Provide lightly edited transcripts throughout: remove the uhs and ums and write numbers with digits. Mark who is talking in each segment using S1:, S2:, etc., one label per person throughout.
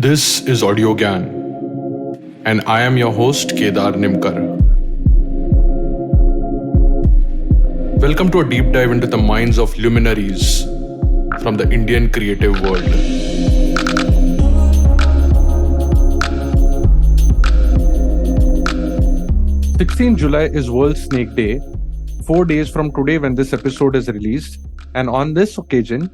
S1: This is Audio Gyan, and I am your host Kedar Nimkar. Welcome to a deep dive into the minds of luminaries from the Indian creative world. 16 July is World Snake Day, 4 days from today when this episode is released, and on this occasion,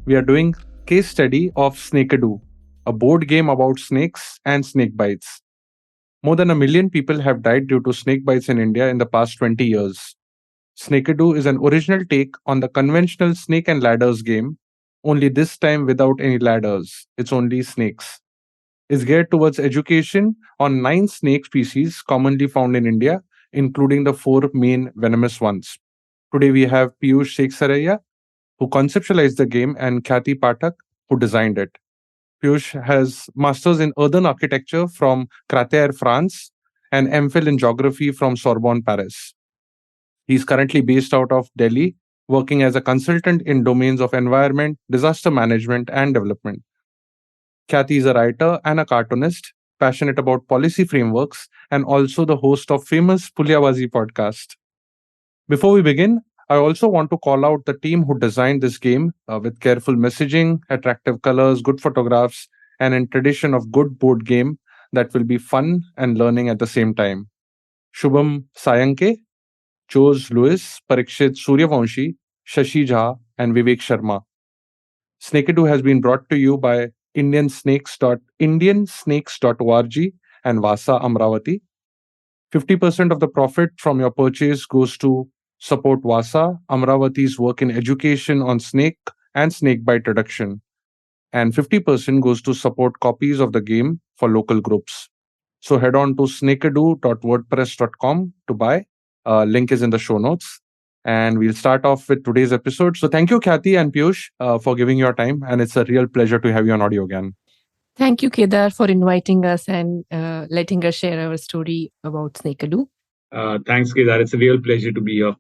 S1: we are doing case study of Snakeadoo, a board game about snakes and snake bites. More than 1 million people have died due to snake bites in India in the past 20 years. Snakeadoo is an original take on the conventional snake and ladders game, only this time without any ladders. It's only snakes. It's geared towards education on 9 snake species commonly found in India, including the 4 main venomous ones. Today we have Peeyush Sekhsaria, who conceptualized the game, and Khyati Pathak, who designed it. Peeyush has masters in Earthen Architecture from CRATerre, France, and M.Phil in geography from Sorbonne, Paris. He's currently based out of Delhi, working as a consultant in domains of environment, disaster management, and development. Khyati is a writer and a cartoonist, passionate about policy frameworks, and also the host of famous Puliyabaazi Podcast. Before we begin, I also want to call out the team who designed this game with careful messaging, attractive colors, good photographs, and in tradition of good board game that will be fun and learning at the same time. Shubham Sayanke, Jose Lewis, Parikshit Suryavanshi, Shashi Jha, and Vivek Sharma. Snakeadoo has been brought to you by indiansnakes.org and Vasa Amravati. 50% of the profit from your purchase goes to support Vasa, Amravati's work in education on snake and snakebite reduction, and 50% goes to support copies of the game for local groups. So head on to snakeadoo.wordpress.com to buy. Link is in the show notes. And we'll start off with today's episode. So thank you, Khyati and Peeyush, for giving your time. And it's a real pleasure to have you on audio again.
S2: Thank you, Kedar, for inviting us and letting us share our story about Snakeadoo.
S3: Thanks, Kedar. It's a real pleasure to be here.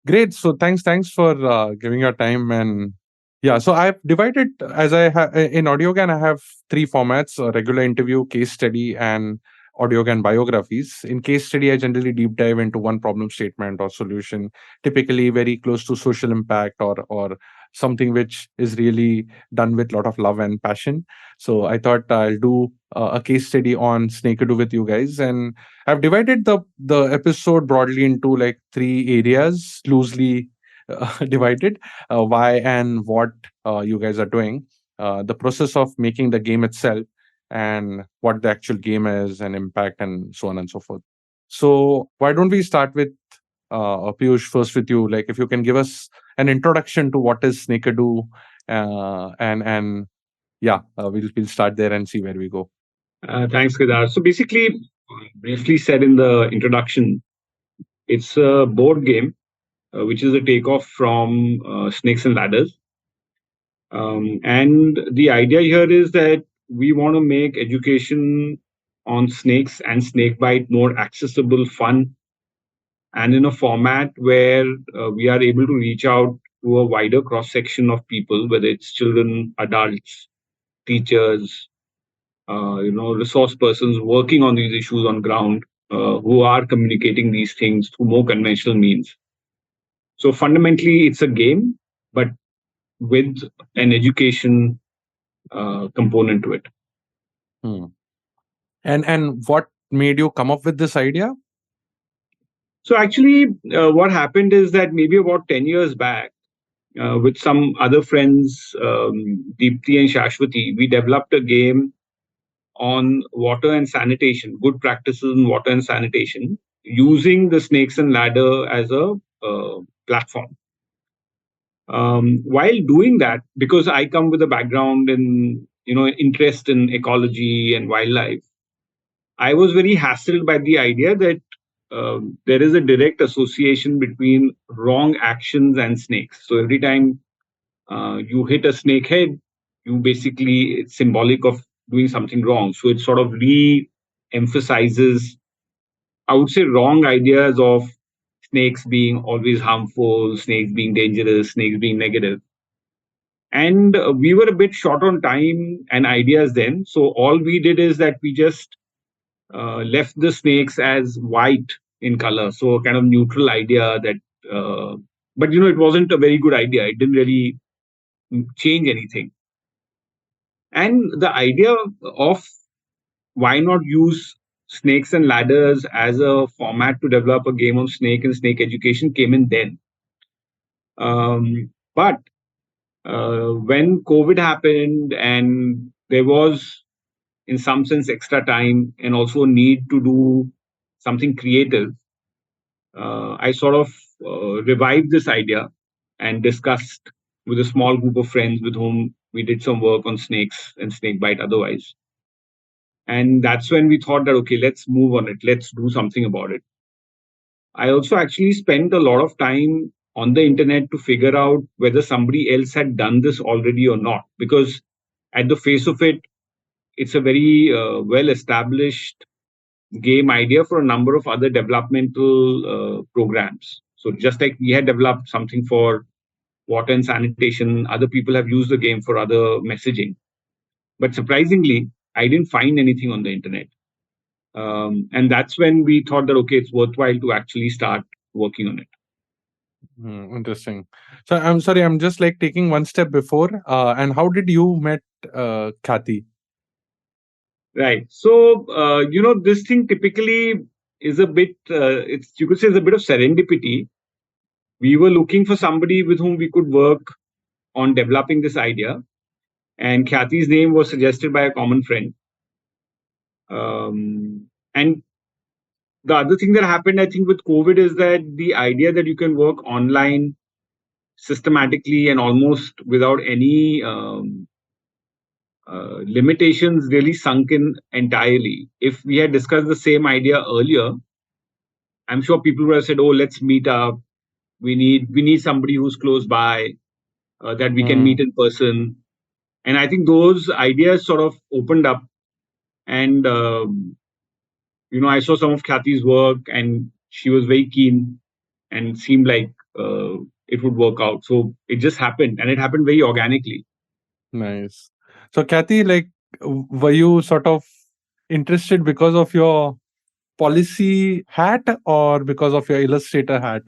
S1: Great. So thanks for giving your time. And yeah, so I've divided, as I have in AudioGAN, I have 3 formats: a regular interview, case study, and AudioGAN biographies. In case study, I generally deep dive into one problem statement or solution, typically very close to social impact or something which is really done with a lot of love and passion. So I thought I'll do a case study on Snakeadoo with you guys, and I've divided the episode broadly into like 3 areas, loosely divided: why and what you guys are doing, the process of making the game itself, and what the actual game is and impact, and so on and so forth. So why don't we start with Piyush, first with you? Like, if you can give us an introduction to what is Snakeadoo, and yeah, we'll start there and see where we go.
S3: Thanks, Kedar. So basically, briefly said in the introduction, it's a board game, which is a takeoff from Snakes and Ladders. And the idea here is that we want to make education on snakes and snakebite more accessible, fun, and in a format where we are able to reach out to a wider cross section of people, whether it's children, adults, teachers, resource persons working on these issues on ground, who are communicating these things through more conventional means. So fundamentally, it's a game, but with an education component to it.
S1: Hmm. And what made you come up with this idea?
S3: So actually, what happened is that maybe about 10 years back, with some other friends, Deepti and Shashwati, we developed a game on water and sanitation, good practices in water and sanitation, using the snakes and ladder as a platform. While doing that, because I come with a background in interest in ecology and wildlife, I was very hassled by the idea that there is a direct association between wrong actions and snakes. So every time you hit a snake head, you basically, it's symbolic of doing something wrong. So it sort of re-emphasizes, I would say, wrong ideas of snakes being always harmful, snakes being dangerous, snakes being negative. And we were a bit short on time and ideas then. So all we did is that we just left the snakes as white in color. So a kind of neutral idea that, but it wasn't a very good idea. It didn't really change anything. And the idea of why not use snakes and ladders as a format to develop a game of snake and snake education came in then. But when COVID happened and there was, in some sense, extra time and also need to do something creative, I sort of revived this idea and discussed with a small group of friends with whom we did some work on snakes and snakebite otherwise. And that's when we thought that, okay, let's move on it, let's do something about it. I also actually spent a lot of time on the internet to figure out whether somebody else had done this already or not, because at the face of it, it's a very well established game idea for a number of other developmental programs. So just like we had developed something for water and sanitation, other people have used the game for other messaging. But surprisingly, I didn't find anything on the internet. And that's when we thought that, okay, it's worthwhile to actually start working on it.
S1: Interesting. So I'm sorry, I'm just like taking one step before. And how did you met Khyati?
S3: Right. So, this thing typically is a bit, you could say it's a bit of serendipity. We were looking for somebody with whom we could work on developing this idea. And Khyati's name was suggested by a common friend. And the other thing that happened, I think, with COVID is that the idea that you can work online systematically and almost without any limitations really sunk in entirely. If we had discussed the same idea earlier, I'm sure people would have said, "Oh, let's meet up. We need somebody who's close by that we can meet in person." And I think those ideas sort of opened up, and I saw some of Khyati's work, and she was very keen, and seemed like it would work out. So it just happened, and it happened very organically.
S1: Nice. So, Khyati, like, were you sort of interested because of your policy hat or because of your illustrator hat?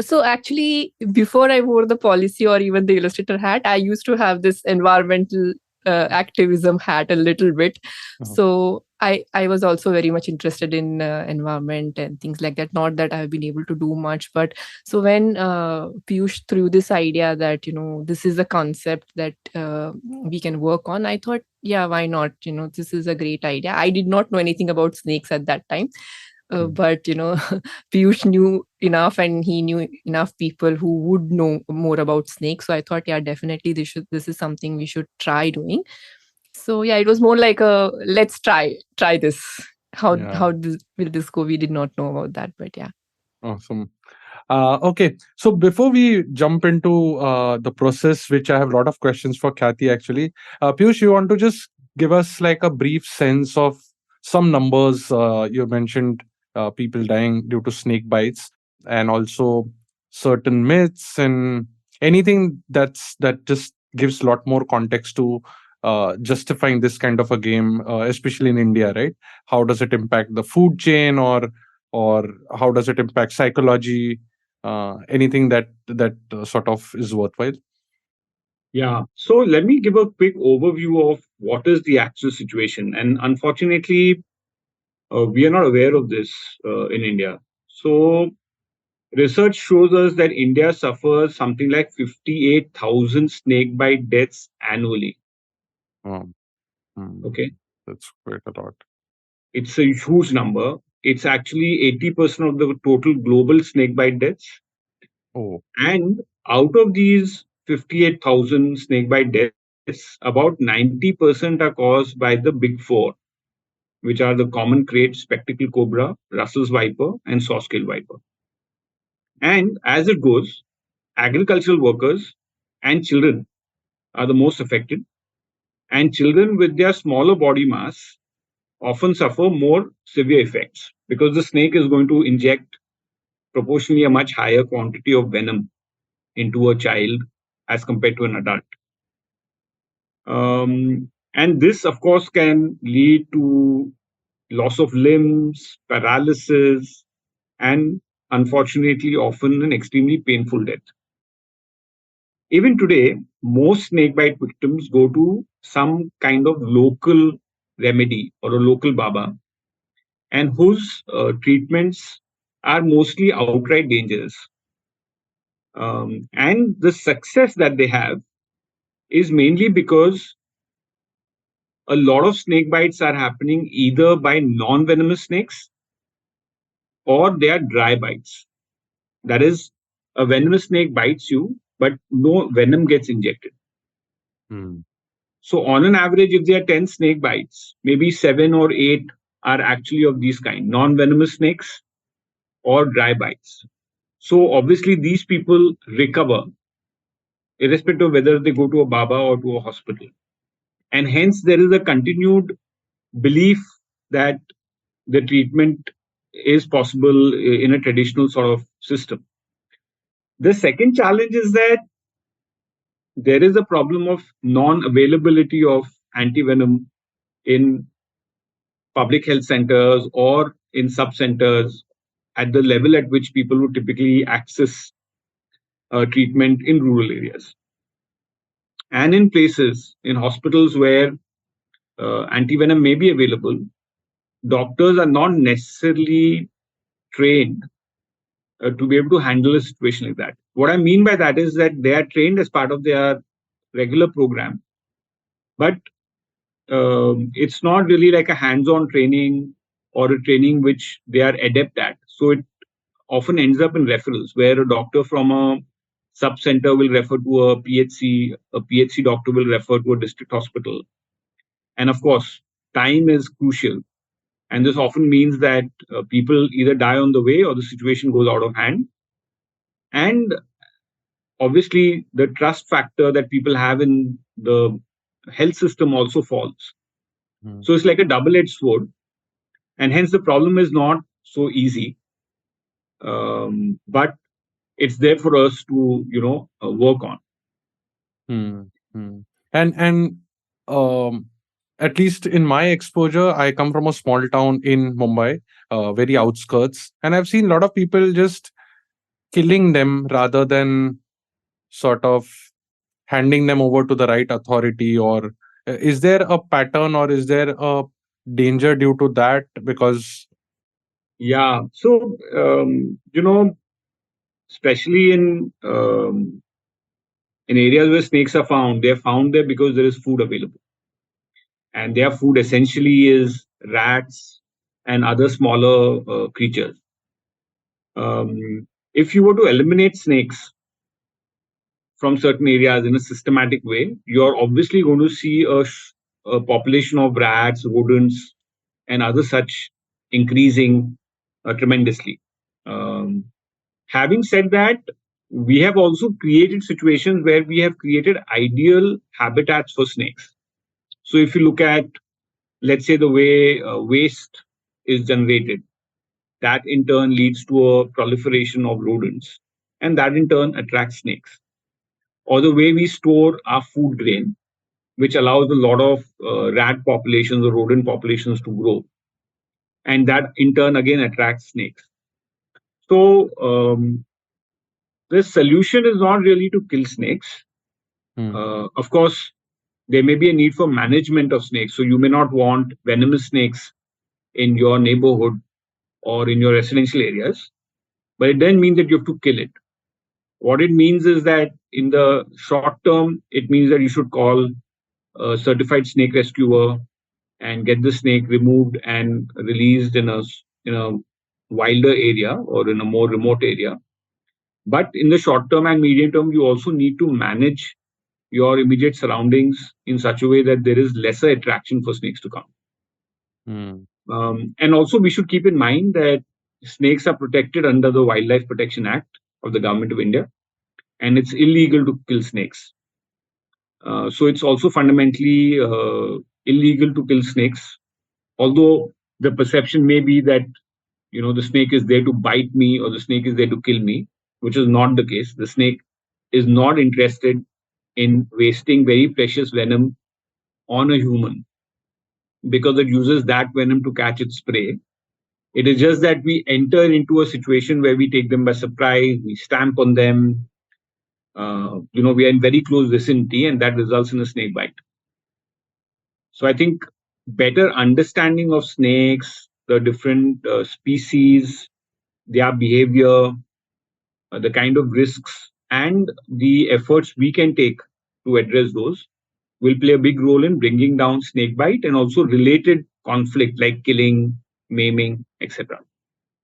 S2: So actually, before I wore the policy or even the illustrator hat, I used to have this environmental activism hat a little bit. So I was also very much interested in environment and things like that. Not that I've been able to do much, but so when Peeyush threw this idea that this is a concept that we can work on, I thought, yeah, why not? This is a great idea. I did not know anything about snakes at that time. But Piyush knew enough, and he knew enough people who would know more about snakes. So I thought, yeah, definitely this is something we should try doing. So yeah, it was more like a let's try this. How will this go? We did not know about that, but yeah.
S1: Awesome. Okay, so before we jump into the process, which I have a lot of questions for Khyati actually, Piyush, you want to just give us like a brief sense of some numbers? You mentioned people dying due to snake bites, and also certain myths and anything that just gives a lot more context to justifying this kind of a game, especially in India, right? How does it impact the food chain, or how does it impact psychology? Anything that sort of is worthwhile?
S3: Yeah. So let me give a quick overview of what is the actual situation. And unfortunately, we are not aware of this in India. So research shows us that India suffers something like 58,000 snake bite deaths annually.
S1: Oh,
S3: Okay.
S1: that's quite a lot.
S3: It's a huge number. It's actually 80% of the total global snakebite deaths.
S1: Oh,
S3: And out of these 58,000 snakebite deaths, about 90% are caused by the big four, which are the common krait, spectacle cobra, Russell's viper, and saw-scale viper. And as it goes, agricultural workers and children are the most affected. And children with their smaller body mass often suffer more severe effects because the snake is going to inject proportionally a much higher quantity of venom into a child. as compared to an adult. And this, of course, can lead to loss of limbs, paralysis, and unfortunately, often an extremely painful death. Even today, most snakebite victims go to some kind of local remedy or a local baba, and whose treatments are mostly outright dangerous. And the success that they have is mainly because a lot of snake bites are happening either by non venomous snakes or they are dry bites. That is, a venomous snake bites you, but no venom gets injected.
S1: Hmm.
S3: So, on an average, if there are 10 snake bites, maybe 7 or 8 are actually of these kind non venomous snakes or dry bites. So, obviously, these people recover irrespective of whether they go to a Baba or to a hospital. And hence, there is a continued belief that the treatment is possible in a traditional sort of system. The second challenge is that there is a problem of non availability of antivenom in public health centers or in sub centers at the level at which people would typically access treatment in rural areas. And in places, in hospitals where antivenom may be available, doctors are not necessarily trained to be able to handle a situation like that. What I mean by that is that they are trained as part of their regular program, but it's not really like a hands-on training or a training which they are adept at. So it often ends up in referrals where a doctor from a sub center will refer to a PHC doctor will refer to a district hospital. And of course, time is crucial. And this often means that people either die on the way or the situation goes out of hand. And obviously, the trust factor that people have in the health system also falls. So it's like a double edged sword. And hence, the problem is not so easy. But it's there for us to, work on.
S1: Hmm. Hmm. And um, at least in my exposure, I come from a small town in Mumbai, very outskirts, and I've seen a lot of people just killing them rather than sort of handing them over to the right authority. Or is there a pattern, or is there a danger due to that? Because
S3: Yeah. So, especially in areas where snakes are found, they're found there because there is food available. And their food essentially is rats and other smaller creatures. If you were to eliminate snakes from certain areas in a systematic way, you're obviously going to see a population of rats, rodents, and other such increasing tremendously. Um, Having said that, we have also created situations where we have created ideal habitats for snakes. So if you look at, let's say, the way waste is generated, that in turn leads to a proliferation of rodents, and that in turn attracts snakes. Or the way we store our food grain, which allows a lot of rat populations or rodent populations to grow, and that in turn again attracts snakes. So the solution is not really to kill snakes. Of course, there may be a need for management of snakes. So you may not want venomous snakes in your neighborhood or in your residential areas, but it doesn't mean that you have to kill it. What it means is that in the short term, it means that you should call a certified snake rescuer and get the snake removed and released in a wilder area or in a more remote area. But in the short term and medium term, you also need to manage your immediate surroundings in such a way that there is lesser attraction for snakes to come. And also, we should keep in mind that snakes are protected under the Wildlife Protection Act of the Government of India, and it's illegal to kill snakes. So it's also fundamentally illegal to kill snakes, although the perception may be that the snake is there to bite me or the snake is there to kill me, which is not the case. The snake is not interested in wasting very precious venom on a human because it uses that venom to catch its prey. It is just that we enter into a situation where we take them by surprise, we stamp on them, we are in very close vicinity, and that results in a snake bite. So I think better understanding of snakes, the different species, their behavior, the kind of risks, and the efforts we can take to address those will play a big role in bringing down snake bite and also related conflict like killing, maiming, etc.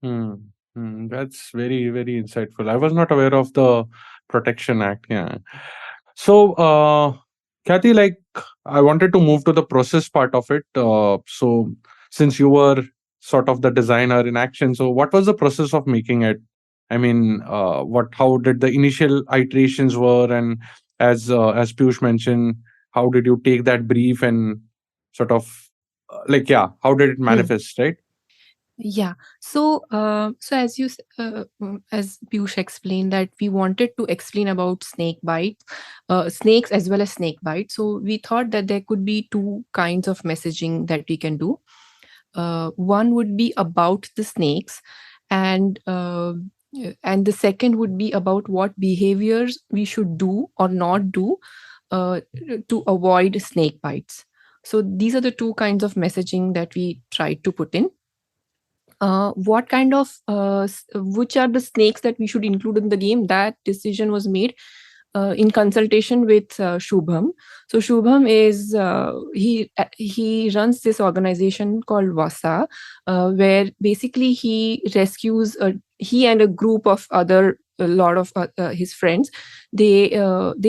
S1: Hmm. That's very, very insightful. I was not aware of the Protection Act. Yeah. So, Khyati, like, I wanted to move to the process part of it. So, since you were sort of the designer in action, so what was the process of making it? I mean, how did the initial iterations were, and as Piyush mentioned, how did you take that brief and sort of yeah, how did it
S2: Hmm.
S1: manifest, right?
S2: Yeah. So as Piyush explained that we wanted to explain about snake bite, snakes as well as snake bite. So we thought that there could be two kinds of messaging that we can do. One would be about the snakes, and the second would be about what behaviors we should do or not do uh, to avoid snake bites. So these are the two kinds of messaging that we tried to put in. What kind of which are the snakes that we should include in the game, that decision was made in consultation with Shubham. So Shubham is he runs this organization called Vasa, where basically he and a group of other a lot of his friends, they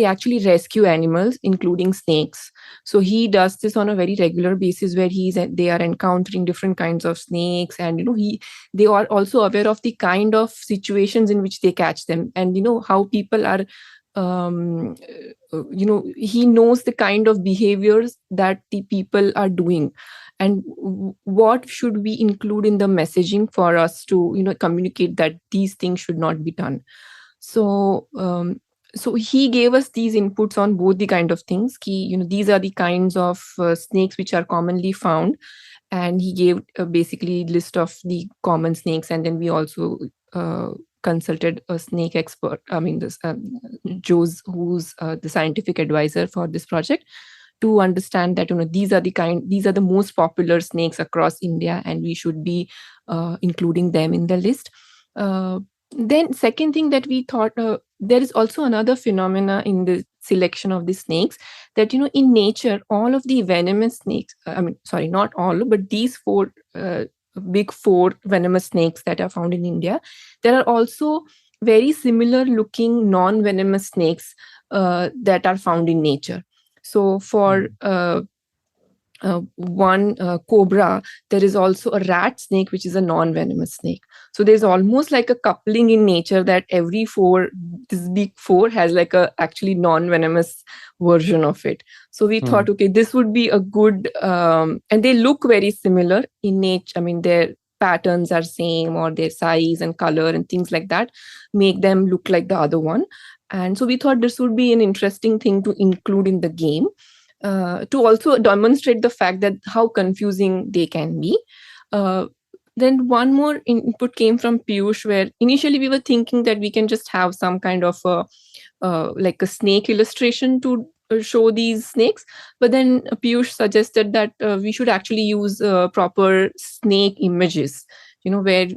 S2: actually rescue animals including snakes. So he does this on a very regular basis where they are encountering different kinds of snakes, and they are also aware of the kind of situations in which they catch them, and how people are he knows the kind of behaviors that the people are doing, and what should we include in the messaging for us to communicate that these things should not be done. So he gave us these inputs on both the kind of things. These are the kinds of snakes which are commonly found, and he gave basically list of the common snakes, and then we also consulted a snake expert. I mean, this Joe's, who's the scientific advisor for this project, to understand that these are the most popular snakes across India, and we should be including them in the list. Then second thing that we thought, there is also another phenomena in the selection of the snakes, that in nature all of the venomous snakes, I mean, sorry, not all, but these big four venomous snakes that are found in India, there are also very similar looking non-venomous snakes that are found in nature. So for one cobra, there is also a rat snake, which is a non-venomous snake. So there's almost like a coupling in nature, that this big four has like a actually non-venomous version of it. So we thought, okay, this would be a good, and they look very similar in nature. I mean, their patterns are same, or their size and color and things like that make them look like the other one. And so we thought this would be an interesting thing to include in the game, to also demonstrate the fact that how confusing they can be. Then one more input came from Peeyush, where initially we were thinking that we can just have some kind of like a snake illustration to show these snakes. But then Peeyush suggested that we should actually use proper snake images, where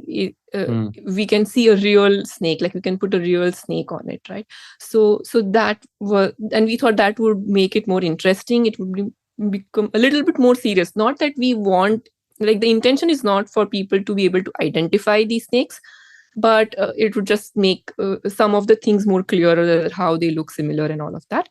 S2: we can see a real snake, like we can put a real snake on it, right? So that was, and we thought that would make it more interesting. It would become a little bit more serious. Not that we want, like, the intention is not for people to be able to identify these snakes, but it would just make some of the things more clearer, how they look similar and all of that.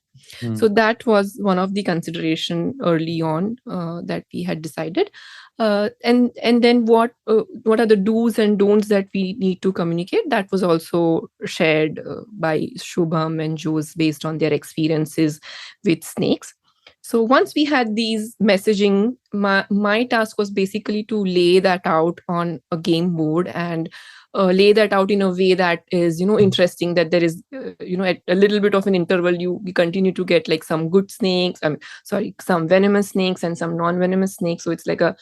S2: So that was one of the consideration early on that we had decided. And then what are the do's and don'ts that we need to communicate, that was also shared by Shubham and Jose based on their experiences with snakes. So once we had these messaging, my task was basically to lay that out on a game board and lay that out in a way that is interesting, that there is at a little bit of an interval you continue to get like some good snakes, some venomous snakes and some non-venomous snakes. So it's like a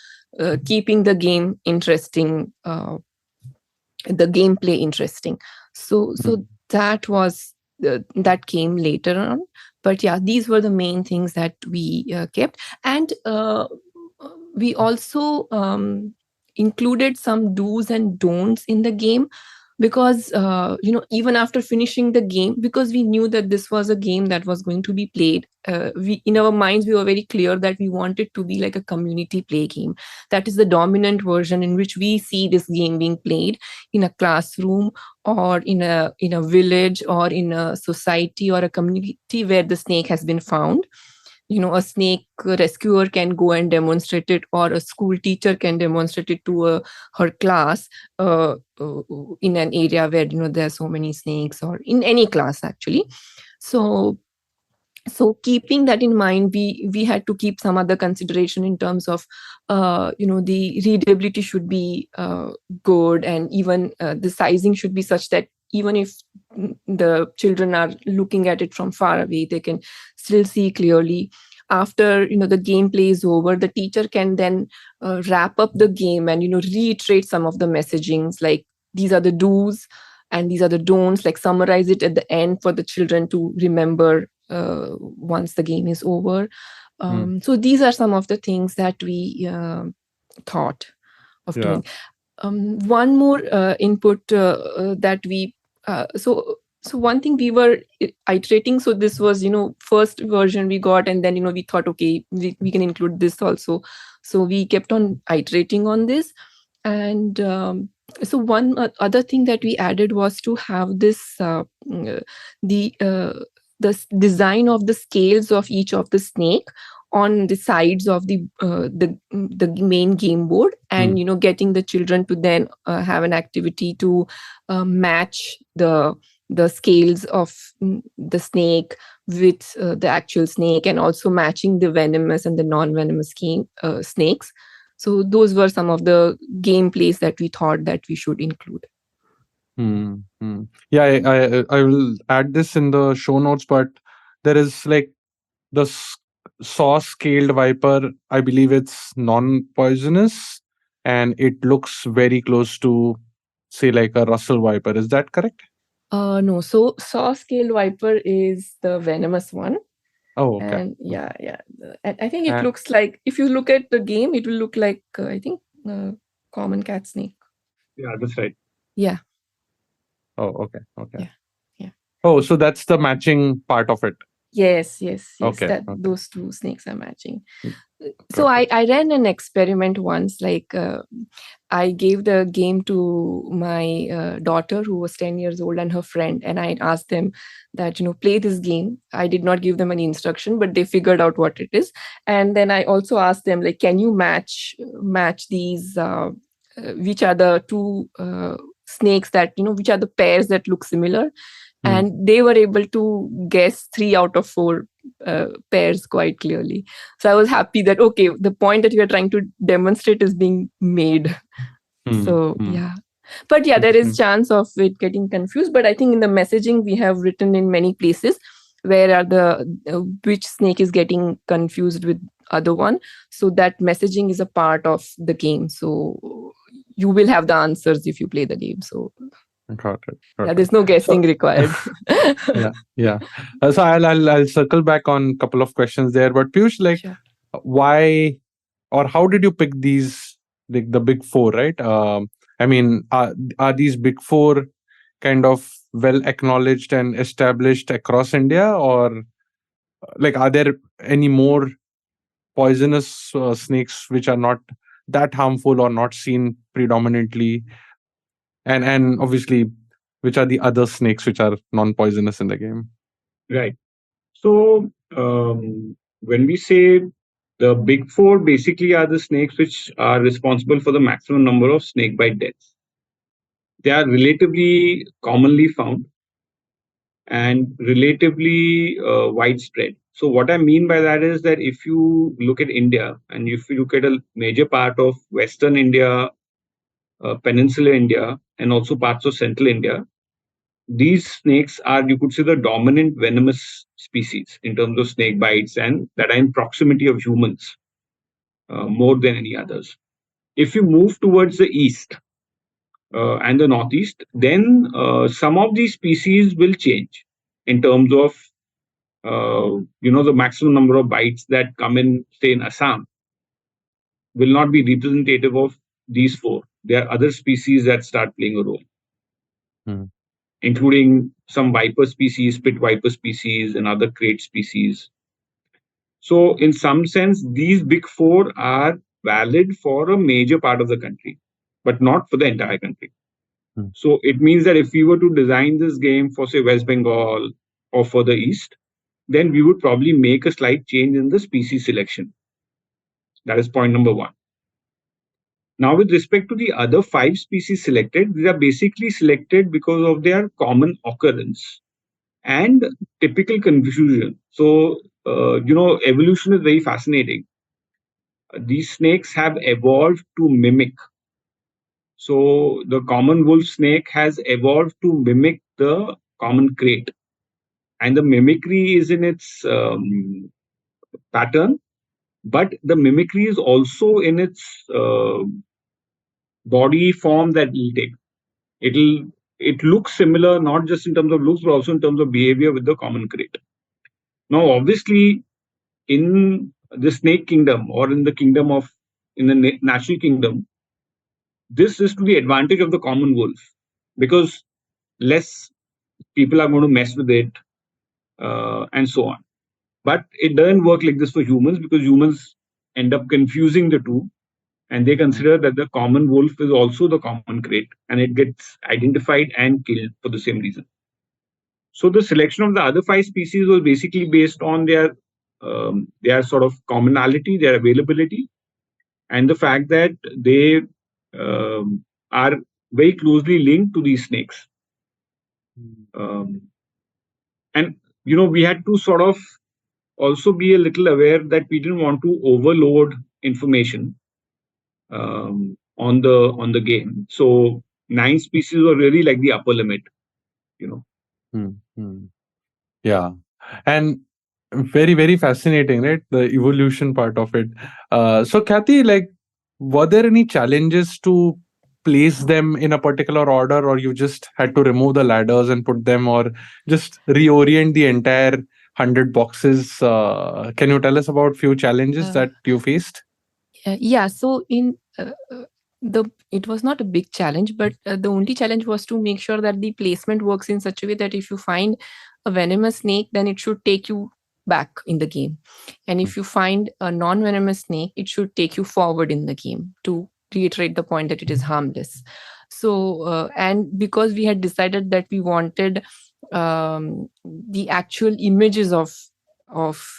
S2: keeping the game interesting, the gameplay interesting. So that was that came later on. But yeah, these were the main things that we kept. And we also included some do's and don'ts in the game, because even after finishing the game, because we knew that this was a game that was going to be played, we in our minds we were very clear that we wanted to be like a community play game. That is the dominant version in which we see this game being played in a classroom, or in a village, or in a society or a community where the snake has been found. A snake rescuer can go and demonstrate it, or a school teacher can demonstrate it to her class, in an area where there are so many snakes, or in any class actually. So keeping that in mind, we had to keep some other consideration in terms of the readability should be good, and even the sizing should be such that even if the children are looking at it from far away, they can still see clearly. After the gameplay is over, the teacher can then wrap up the game and reiterate some of the messagings, like these are the do's and these are the don'ts, like summarize it at the end for the children to remember once the game is over. So these are some of the things that we thought of doing. One more input that we so one thing we were iterating. So this was first version we got, and then we thought, okay, we can include this also. So we kept on iterating on this. And so one other thing that we added was to have this the design of the scales of each of the snake on the sides of the main game board, and getting the children to then have an activity to match the scales of the snake with the actual snake, and also matching the venomous and the non-venomous snakes. So those were some of the gameplays that we thought that we should include.
S1: Yeah, I will add this in the show notes, but there is like the saw-scaled viper. I believe it's non-poisonous, and it looks very close to, say, like a Russell viper. Is that correct?
S2: No. So saw-scaled viper is the venomous one.
S1: Oh, okay.
S2: And yeah. And I think it looks like, if you look at the game, it will look like I think common cat snake.
S3: Yeah, that's right.
S2: Yeah.
S1: Oh, okay.
S2: Yeah.
S1: Oh, so that's the matching part of it.
S2: Yes.
S1: Okay.
S2: Those two snakes are matching. So I ran an experiment once. Like I gave the game to my daughter, who was 10 years old, and her friend, and I asked them that play this game. I did not give them any instruction, but they figured out what it is. And then I also asked them, like, can you match these? Which are the two snakes that which are the pairs that look similar? And they were able to guess 3 out of 4 pairs quite clearly. So I was happy that, okay, the point that we are trying to demonstrate is being made. So yeah. But yeah, there is chance of it getting confused. But I think in the messaging we have written in many places where are the which snake is getting confused with other one. So that messaging is a part of the game. So you will have the answers if you play the game. So
S1: got it.
S2: Yeah, there's no guessing required.
S1: Yeah. So I'll circle back on a couple of questions there. But Peeyush, like,
S2: Sure.
S1: why or how did you pick these, like the big four, right? I mean, are these big four kind of well acknowledged and established across India, or like are there any more poisonous snakes which are not that harmful or not seen predominantly? And obviously, which are the other snakes which are non-poisonous in the game?
S3: Right. So when we say the big four, basically are the snakes which are responsible for the maximum number of snake bite deaths. They are relatively commonly found and relatively widespread. So what I mean by that is that if you look at India and if you look at a major part of Western India, peninsular India and also parts of central India, these snakes are, you could say, the dominant venomous species in terms of snake bites, and that are in proximity of humans more than any others. If you move towards the east and the northeast, then some of these species will change in terms of the maximum number of bites that come in, say, in Assam, will not be representative of these four. There are other species that start playing a role,
S1: Hmm.
S3: including some viper species, pit viper species, and other crate species. So, in some sense, these big four are valid for a major part of the country, but not for the entire country.
S1: Hmm.
S3: So, it means that if we were to design this game for, say, West Bengal or for the East, then we would probably make a slight change in the species selection. That is point number one. Now, with respect to the other five species selected, these are basically selected because of their common occurrence and typical confusion. So, evolution is very fascinating. These snakes have evolved to mimic. So, the common wolf snake has evolved to mimic the common crate, and the mimicry is in its pattern, but the mimicry is also in its body form that it will take. It looks similar, not just in terms of looks, but also in terms of behavior with the common crate. Now, obviously, in the snake kingdom or in the kingdom of in the natural kingdom, this is to the advantage of the common wolf because less people are going to mess with it and so on. But it doesn't work like this for humans because humans end up confusing the two, and they consider that the common wolf is also the common crate, and it gets identified and killed for the same reason. So the selection of the other five species was basically based on their sort of commonality, their availability, and the fact that they are very closely linked to these snakes. Um, and we had to sort of also be a little aware that we didn't want to overload information on the game. So 9 species were really like the upper limit, you know.
S1: Hmm. Yeah. And very, very fascinating, right? The evolution part of it. So, Khyati, like, were there any challenges to place them in a particular order, or you just had to remove the ladders and put them, or just reorient the entire 100 boxes? Can you tell us about few challenges that you faced?
S2: Yeah, so in the it was not a big challenge, but the only challenge was to make sure that the placement works in such a way that if you find a venomous snake, then it should take you back in the game, and if you find a non-venomous snake, it should take you forward in the game to reiterate the point that it is harmless. So and because we had decided that we wanted the actual images of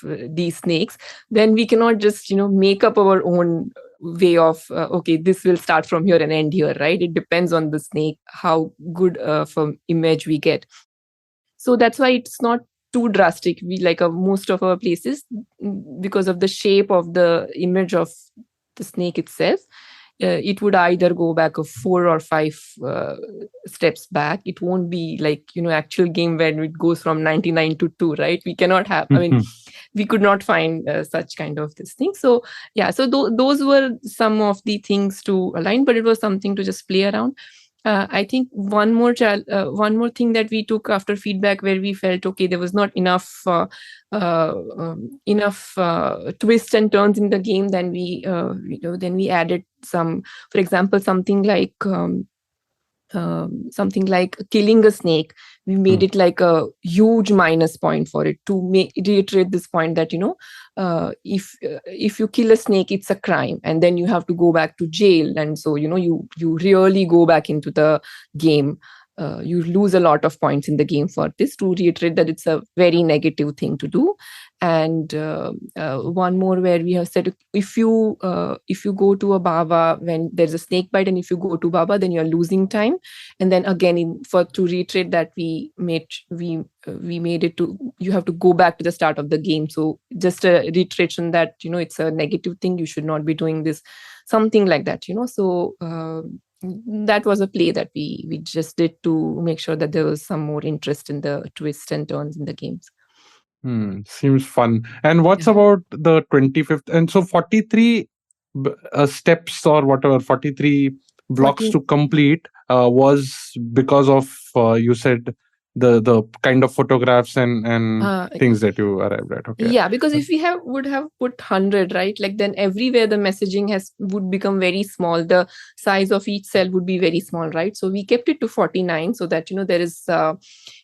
S2: these snakes, then we cannot just make up our own way of okay, this will start from here and end here, right? It depends on the snake how good of an image we get. So that's why it's not too drastic. We like most of our places, because of the shape of the image of the snake itself, it would either go back 4 or 5 steps back. It won't be like actual game when it goes from 99 to 2, right? We cannot have, I mean, we could not find such kind of this thing. So yeah, so those were some of the things to align, but it was something to just play around. I think one more thing that we took after feedback, where we felt okay, there was not enough twists and turns in the game. Then we added some, for example, something like killing a snake. We made it like a huge minus point for it to reiterate this point that if you kill a snake, it's a crime, and then you have to go back to jail, and so you really go back into the game. You lose a lot of points in the game for this, to reiterate that it's a very negative thing to do. And one more, where we have said, if you go to a baba when there's a snake bite, and if you go to baba, then you're losing time. And then again, to reiterate that we made it to, you have to go back to the start of the game. So just a reiteration that it's a negative thing, you should not be doing this, something like that. So that was a play that we just did to make sure that there was some more interest in the twists and turns in the games.
S1: Seems fun. And what's
S2: Yeah.
S1: about the 25th? And so 43 steps or whatever, 43 blocks
S2: 14
S1: to complete was because of, you said, the kind of photographs and things that you arrived at. Okay.
S2: Yeah, because if we would have put 100, right, like then everywhere the messaging would become very small. The size of each cell would be very small, right? So we kept it to 49 so that there is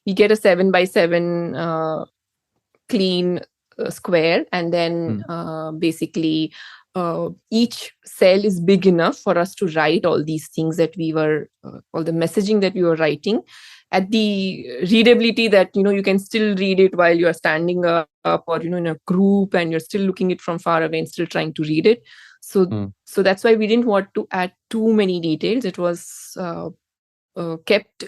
S2: we get a 7 by 7 clean square, and then basically each cell is big enough for us to write all these things that we were all the messaging that we were writing at the readability that you can still read it while you are standing up, or in a group and you're still looking it from far away and still trying to read it. So that's why we didn't want to add too many details. It was kept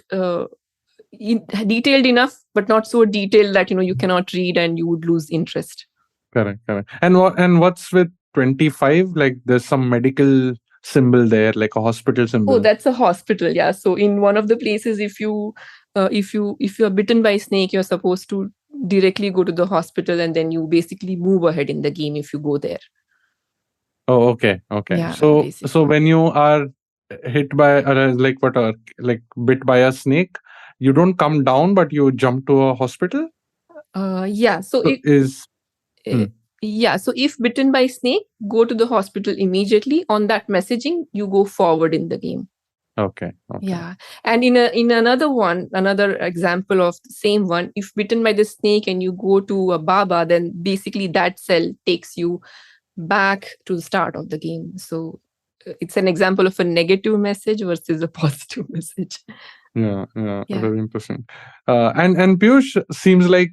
S2: detailed enough, but not so detailed that you cannot read and you would lose interest.
S1: Correct. And what's with 25? Like there's some medical symbol there, like a hospital symbol.
S2: Oh, that's a hospital. Yeah. So in one of the places, if you are bitten by a snake, you're supposed to directly go to the hospital, and then you basically move ahead in the game if you go there.
S1: Oh, okay.
S2: Yeah,
S1: So
S2: basically.
S1: when you are hit by like bit by a snake, you don't come down, but you jump to a hospital.
S2: Yeah. So yeah. So if bitten by snake, go to the hospital immediately. On that messaging, you go forward in the game.
S1: Okay.
S2: Yeah. And in another example of the same one, if bitten by the snake and you go to a Baba, then basically that cell takes you back to the start of the game. So it's an example of a negative message versus a positive message.
S1: Yeah. Very interesting. And Piyush, seems like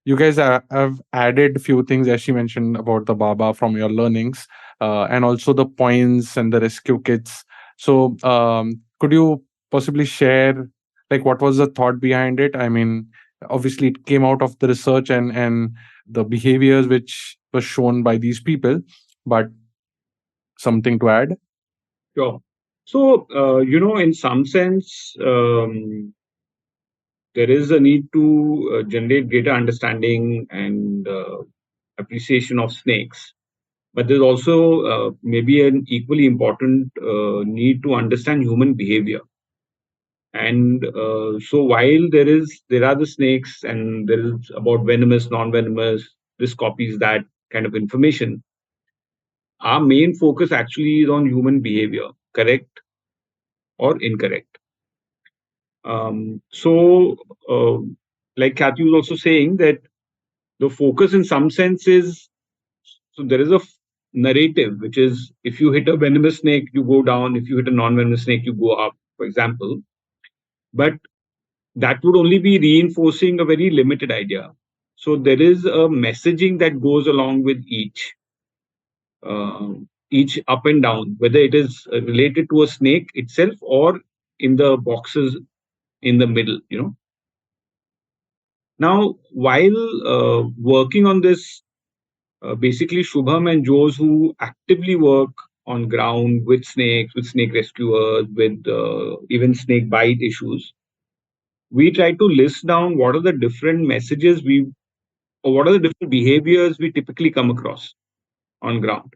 S1: you guys have added a few things, as she mentioned, about the Baba from your learnings, and also the points and the rescue kits. So could you possibly share, like, what was the thought behind it? I mean, obviously it came out of the research and the behaviors which were shown by these people, but something to add?
S3: Sure. So, in some sense, there is a need to generate greater understanding and appreciation of snakes. But there's also maybe an equally important need to understand human behavior. And so while there are the snakes and there is about venomous, non-venomous, this copies that kind of information, our main focus actually is on human behavior, correct or incorrect. So, like Khyati was also saying that the focus in some sense is, so there is a narrative, which is if you hit a venomous snake, you go down. If you hit a non-venomous snake, you go up, for example. But that would only be reinforcing a very limited idea. So there is a messaging that goes along with each up and down, whether it is related to a snake itself or in the boxes in the middle. Now, while working on this, basically Shubham and Jose, who actively work on ground with snakes, with snake rescuers, with even snake bite issues, we try to list down what are the different messages or what are the different behaviors we typically come across on ground.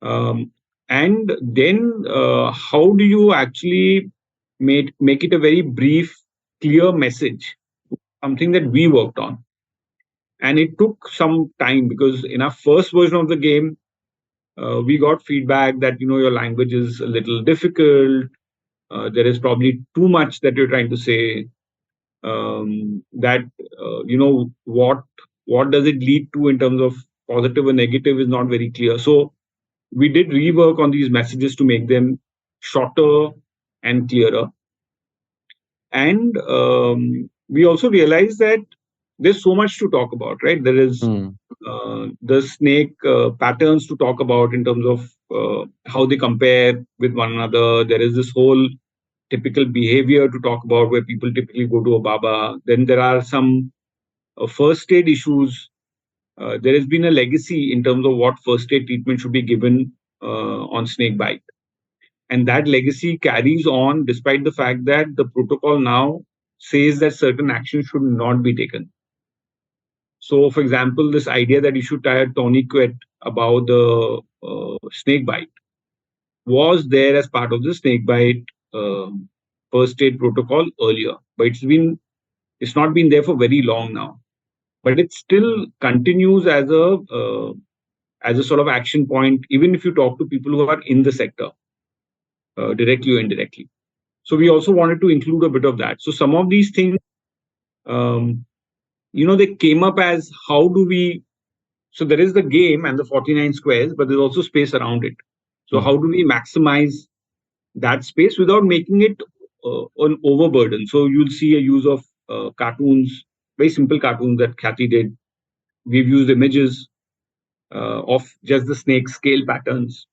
S3: Um, and then how do you actually make it a very brief, clear message, something that we worked on. And it took some time because in our first version of the game, we got feedback that your language is a little difficult. There is probably too much that you're trying to say. That what does it lead to in terms of positive or negative is not very clear. So we did rework on these messages to make them shorter and clearer. And we also realized that there's so much to talk about, right? There is the snake patterns to talk about in terms of how they compare with one another. There is this whole typical behavior to talk about where people typically go to a Baba. Then there are some first aid issues. There has been a legacy in terms of what first aid treatment should be given on snake bite. And that legacy carries on despite the fact that the protocol now says that certain actions should not be taken. So, for example, this idea that you should tie a tourniquet about the snake bite was there as part of the snakebite first aid protocol earlier, but it's not been there for very long now. But it still continues as a sort of action point, even if you talk to people who are in the sector, directly or indirectly. So we also wanted to include a bit of that. So some of these things, um, they came up as how do we. So there is the game and the 49 squares, but there's also space around it. So how do we maximize that space without making it an overburden? So you'll see a use of cartoons, very simple cartoons that Khyati did. We've used images of just the snake scale patterns.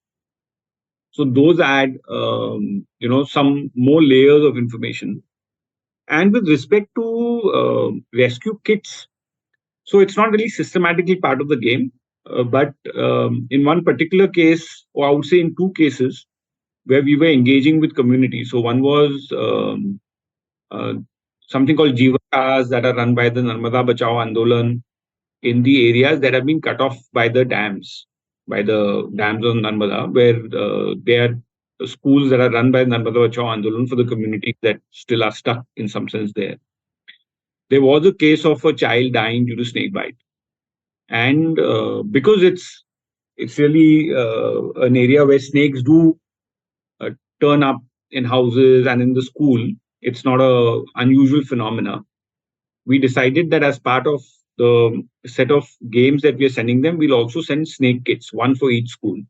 S3: So those add, some more layers of information. And with respect to rescue kits, so it's not really systematically part of the game, but in one particular case, or I would say in two cases, where we were engaging with community. So one was uh, something called Jivatas that are run by the Narmada Bachao Andolan in the areas that have been cut off by the dams on Narmada, where they are schools that are run by Narmada Bachao Andolan for the communities that still are stuck in some sense there. There was a case of a child dying due to snake bite, and because it's really an area where snakes do uh, turn up in houses and in the school. It's not a unusual phenomena. We decided that as part of the set of games that we are sending them, we'll also send snake kits, one for each school.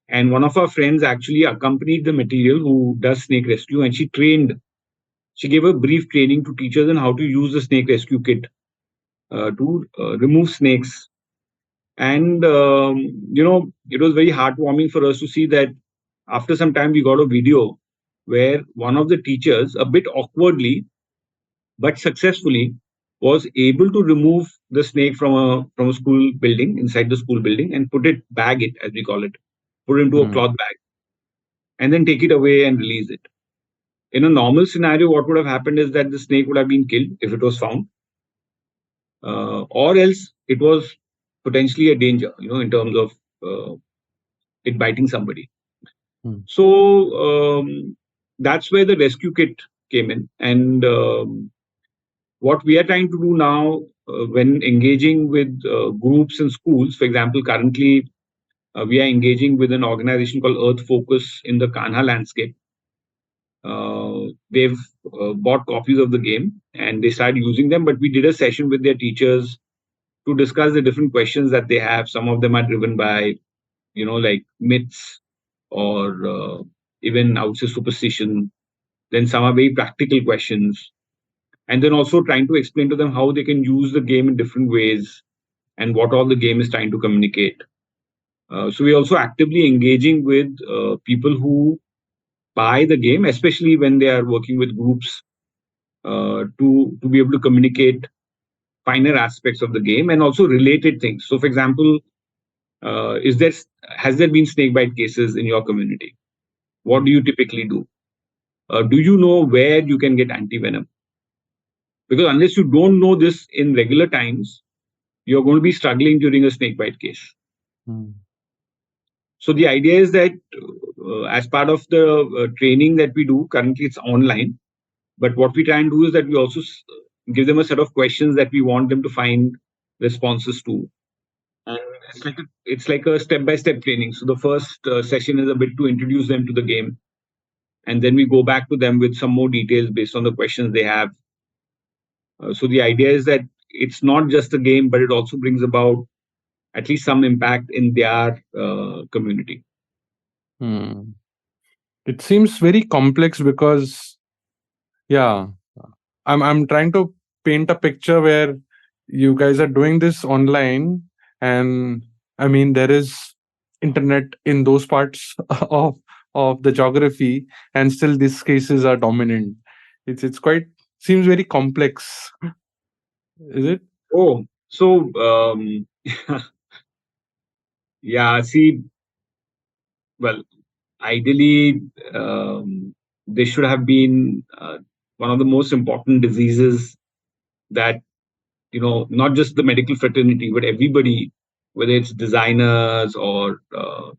S3: And one of our friends actually accompanied the material who does snake rescue, and she gave a brief training to teachers on how to use the snake rescue kit to remove snakes. And, it was very heartwarming for us to see that after some time we got a video where one of the teachers, a bit awkwardly but successfully, was able to remove the snake from a school building, inside the school building, and bag it, as we call it, put it into a cloth bag, and then take it away and release it. In a normal scenario, what would have happened is that the snake would have been killed if it was found, or else it was potentially a danger, in terms of it biting somebody. So that's where the rescue kit came in. And what we are trying to do now, when engaging with groups and schools, for example, currently we are engaging with an organization called Earth Focus in the Kanha landscape. They've bought copies of the game and they started using them, but we did a session with their teachers to discuss the different questions that they have. Some of them are driven by, like myths or even, I would say, superstition. Then some are very practical questions. And then also trying to explain to them how they can use the game in different ways and what all the game is trying to communicate. So we're also actively engaging with people who buy the game, especially when they are working with groups, to be able to communicate finer aspects of the game and also related things. So, for example, has there been snakebite cases in your community? What do you typically do? Do you know where you can get anti-venom? Because unless you don't know this in regular times, you're going to be struggling during a snakebite case. So the idea is that as part of the training that we do, currently it's online, but what we try and do is that we also give them a set of questions that we want them to find responses to. And it's like a step-by-step training. So the first session is a bit to introduce them to the game. And then we go back to them with some more details based on the questions they have. So the idea is that it's not just a game, but it also brings about at least some impact in their community.
S1: It seems very complex because, yeah, I'm trying to paint a picture where you guys are doing this online, and I mean there is internet in those parts of the geography, and still these cases are dominant. It's quite seems very complex. Is it?
S3: Oh, so yeah, see, well, ideally, they should have been one of the most important diseases that, not just the medical fraternity, but everybody, whether it's designers or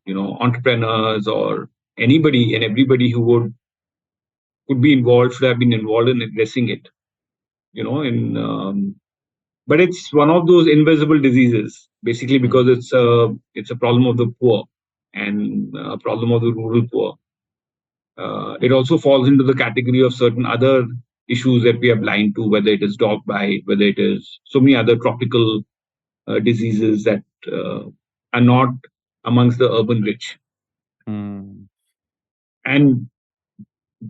S3: entrepreneurs or anybody and everybody who could be involved, should have been involved in addressing it. In But it's one of those invisible diseases, basically, because it's a problem of the poor and a problem of the rural poor. It also falls into the category of certain other issues that we are blind to, whether it is dog bite, whether it is so many other tropical diseases that are not amongst the urban rich. And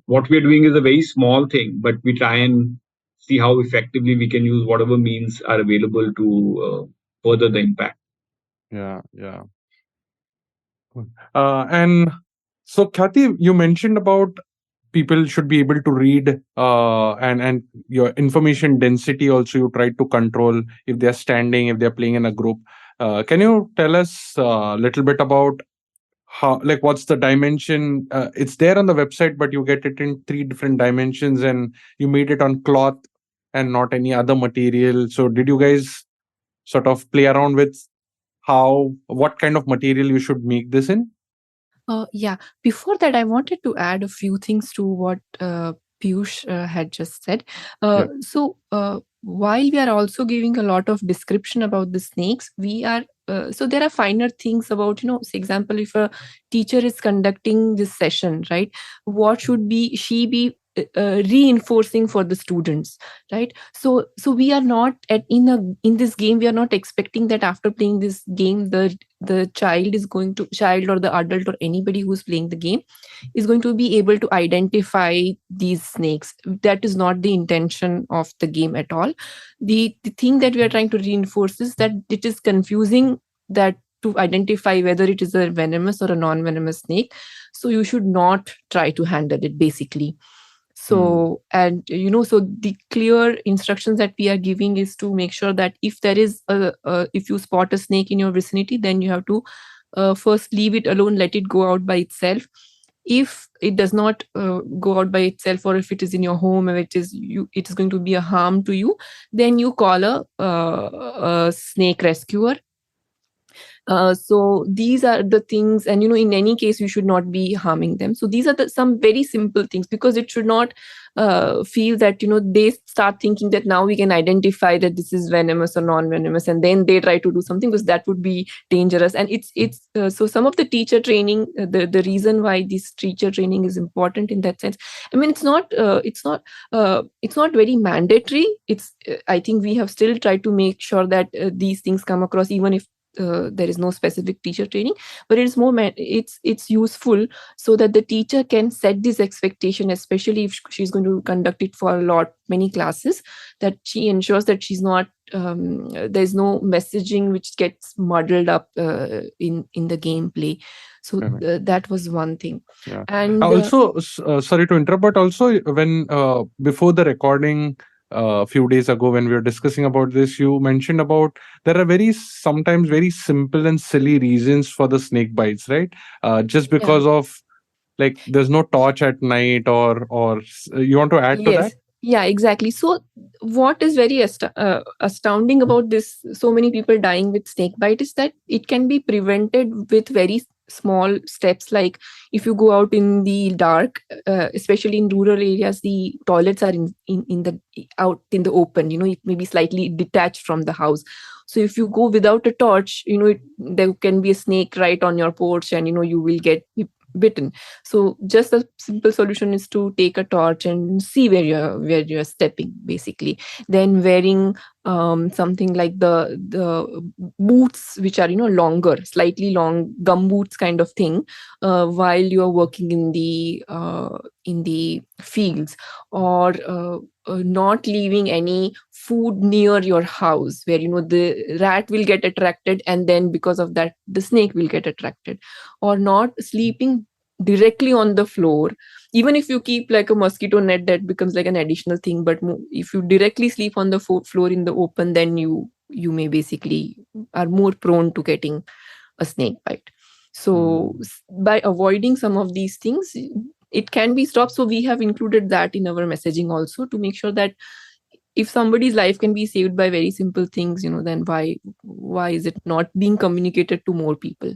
S3: what we're doing is a very small thing, but we try and see how effectively we can use whatever means are available to further the impact.
S1: Yeah. And so, Khyati, you mentioned about people should be able to read, and your information density also you try to control if they're standing, if they're playing in a group. Can you tell us a little bit about how, like, what's the dimension? It's there on the website, but you get it in 3 different dimensions, and you made it on cloth and not any other material. So did you guys sort of play around with what kind of material you should make this in?
S2: Yeah. Before that, I wanted to add a few things to what Peeyush had just said. So, while we are also giving a lot of description about the snakes, we are so there are finer things about, say example, if a teacher is conducting this session, right? What should she be reinforcing for the students, right? So we are not in this game, we are not expecting that after playing this game, the child or the adult or anybody who's playing the game is going to be able to identify these snakes. That is not the intention of the game at all. The thing that we are trying to reinforce is that it is confusing that to identify whether it is a venomous or a non-venomous snake. So you should not try to handle it, basically. So, and so the clear instructions that we are giving is to make sure that if there is if you spot a snake in your vicinity, then you have to first leave it alone, let it go out by itself. If it does not go out by itself, or if it is in your home and it is going to be a harm to you, then you call a snake rescuer. So these are the things, and in any case you should not be harming them. So these are some very simple things, because it should not feel that they start thinking that now we can identify that this is venomous or non-venomous, and then they try to do something, because that would be dangerous. And it's so some of the teacher training, the reason why this teacher training is important in that sense, I mean, it's not very mandatory. I think we have still tried to make sure that these things come across, even if there is no specific teacher training, but it's more it's useful, so that the teacher can set this expectation, especially if she's going to conduct it for many classes, that she ensures that she's not there's no messaging which gets muddled up in the gameplay. So that was one thing.
S1: Yeah.
S2: And
S1: also, sorry to interrupt, but also when before the recording a few days ago, when we were discussing about this, you mentioned about there are sometimes very simple and silly reasons for the snake bites, right? Just because of, like, there's no torch at night, or you want to add to that?
S2: Yeah, exactly. So what is very astounding about this, so many people dying with snake bite, is that it can be prevented with very small steps. Like if you go out in the dark, especially in rural areas, the toilets are out in the open, it may be slightly detached from the house. So if you go without a torch, there can be a snake right on your porch, and you will get bitten. So just a simple solution is to take a torch and see where you're stepping, basically. Then wearing something like the boots, which are longer, slightly long gum boots kind of thing, while you are working in the fields, or not leaving any food near your house, where the rat will get attracted, and then because of that the snake will get attracted. Or not sleeping directly on the floor. Even if you keep like a mosquito net, that becomes like an additional thing, but if you directly sleep on the floor in the open, then you may basically are more prone to getting a snake bite. So by avoiding some of these things, it can be stopped. So we have included that in our messaging also, to make sure that if somebody's life can be saved by very simple things, then why is it not being communicated to more people?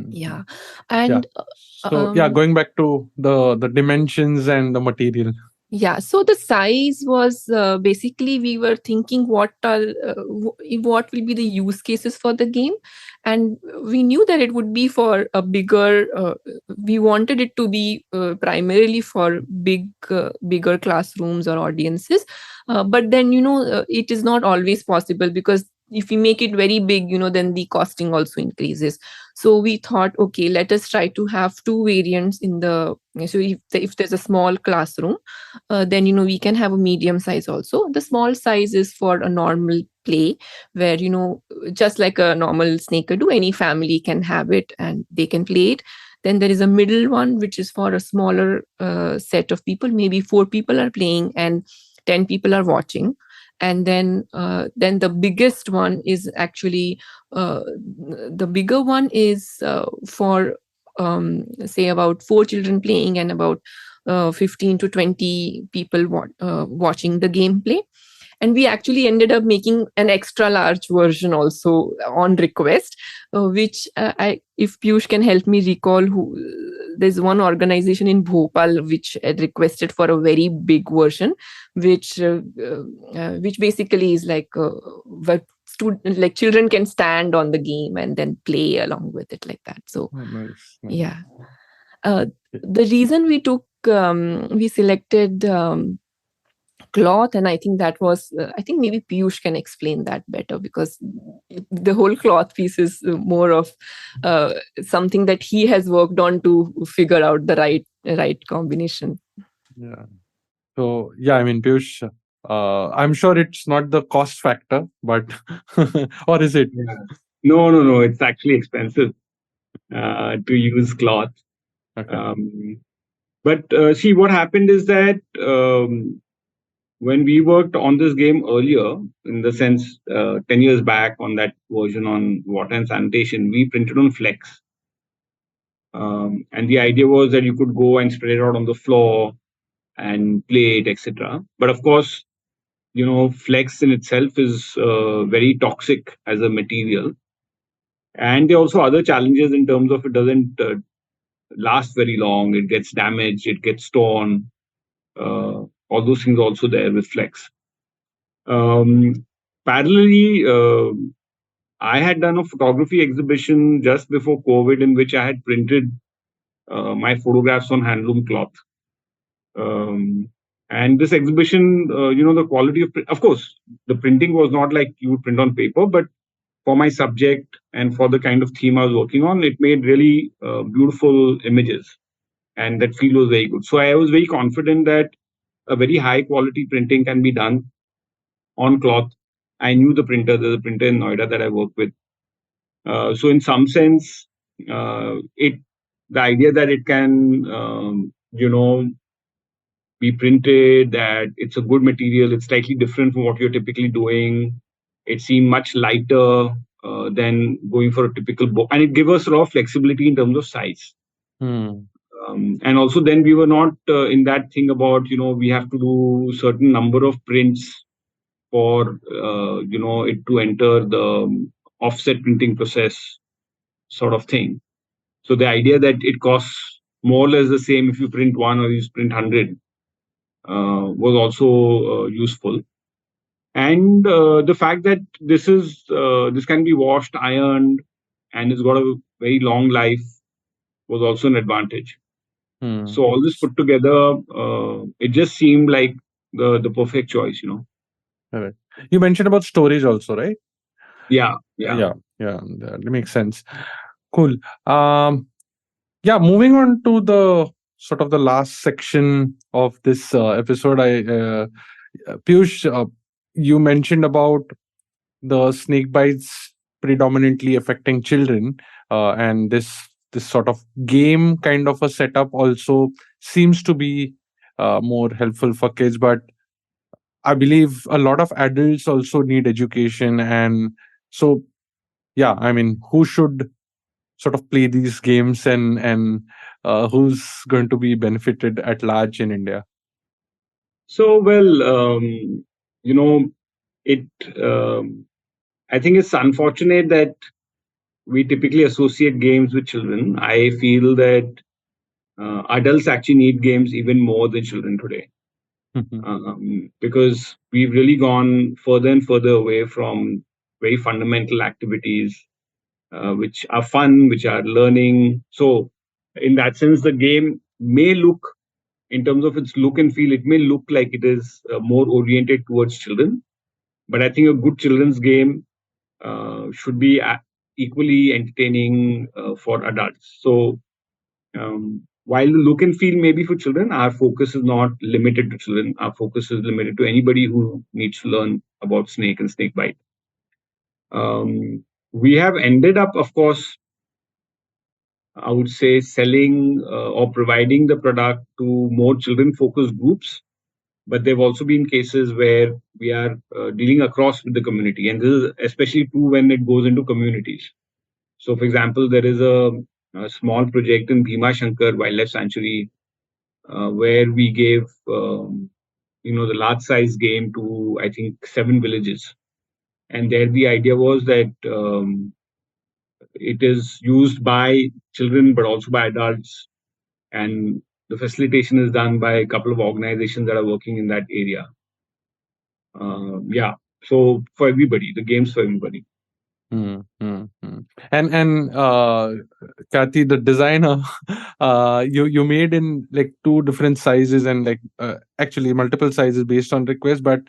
S2: Yeah. And
S1: so going back to the dimensions and the material.
S2: Yeah, so the size was basically, we were thinking what what will be the use cases for the game, and we knew that it would be for a bigger. We wanted it to be primarily for bigger classrooms or audiences, but then it is not always possible, because if we make it very big, then the costing also increases. So we thought, okay, let us try to have two variants in the. So if there's a small classroom, then we can have a medium size also. The small size is for a normal play, where just like a normal snake do, any family can have it and they can play it. Then there is a middle one, which is for a smaller set of people. Maybe 4 people are playing and 10 people are watching. And then the biggest one is actually the bigger one is for say about 4 children playing and about 15 to 20 people watching the gameplay. And we actually ended up making an extra large version also on request, which if Peeyush can help me recall, there's one organization in Bhopal which had requested for a very big version, which basically is like what like children can stand on the game and then play along with it, like that. So
S1: nice.
S2: Yeah. The reason we selected cloth, and I think that was I think maybe Peeyush can explain that better, because the whole cloth piece is more of something that he has worked on to figure out the right combination.
S1: So I mean, Peeyush, I'm sure it's not the cost factor, but or is it?
S3: No. It's actually expensive to use cloth.
S1: Okay.
S3: But see, what happened is that when we worked on this game earlier, in the sense 10 years back on that version on water and sanitation, we printed on flex. And the idea was that you could go and spread it out on the floor and play it, etc. But of course, flex in itself is very toxic as a material. And there are also other challenges in terms of it doesn't last very long. It gets damaged, it gets torn. All those things also there with flex. Parallelly, I had done a photography exhibition just before COVID, in which I had printed my photographs on handloom cloth. And this exhibition, the quality of course, the printing was not like you would print on paper, but for my subject and for the kind of theme I was working on, it made really beautiful images, and that feel was very good. So I was very confident that a very high quality printing can be done on cloth. I knew the printer. There's a printer in Noida that I work with. So in some sense, the idea that it can, be printed, that it's a good material, it's slightly different from what you're typically doing. It seemed much lighter than going for a typical book, and it gave us a lot of flexibility in terms of size. And also, then we were not in that thing about we have to do certain number of prints for it to enter the offset printing process sort of thing. So the idea that it costs more or less the same if you print one or you print 100 was also useful. And the fact that this can be washed, ironed, and it's got a very long life was also an advantage. So all this put together, it just seemed like the perfect choice,
S1: Correct. You mentioned about storage also, right?
S3: Yeah.
S1: That makes sense. Cool. Moving on to the sort of the last section of this episode, Peeyush, you mentioned about the snake bites predominantly affecting children, and this sort of game kind of a setup also seems to be more helpful for kids, but I believe a lot of adults also need education. And so I mean, who should sort of play these games, and who's going to be benefited at large in India?
S3: So, well, you know, it. I think it's unfortunate that we typically associate games with children. I feel that adults actually need games even more than children today, because we've really gone further and further away from very fundamental activities, which are fun, which are learning. So, in that sense, the game may look, in terms of its look and feel, it may look like it is more oriented towards children. But I think a good children's game should be equally entertaining for adults. So, while the look and feel may be for children, our focus is not limited to children. Our focus is limited to anybody who needs to learn about snake and snake bite. We have ended up, of course, I would say, selling or providing the product to more children focused groups. But there have also been cases where we are dealing across with the community. And this is especially true when it goes into communities. So, for example, there is a small project in Bhima Shankar Wildlife Sanctuary where we gave the large size game to, I think, 7 villages. And there the idea was that it is used by children but also by adults, and the facilitation is done by a couple of organizations that are working in that area. Yeah, so for everybody, the games for everybody.
S1: And Khyati, the designer, you made in like two different sizes and like actually multiple sizes based on request. But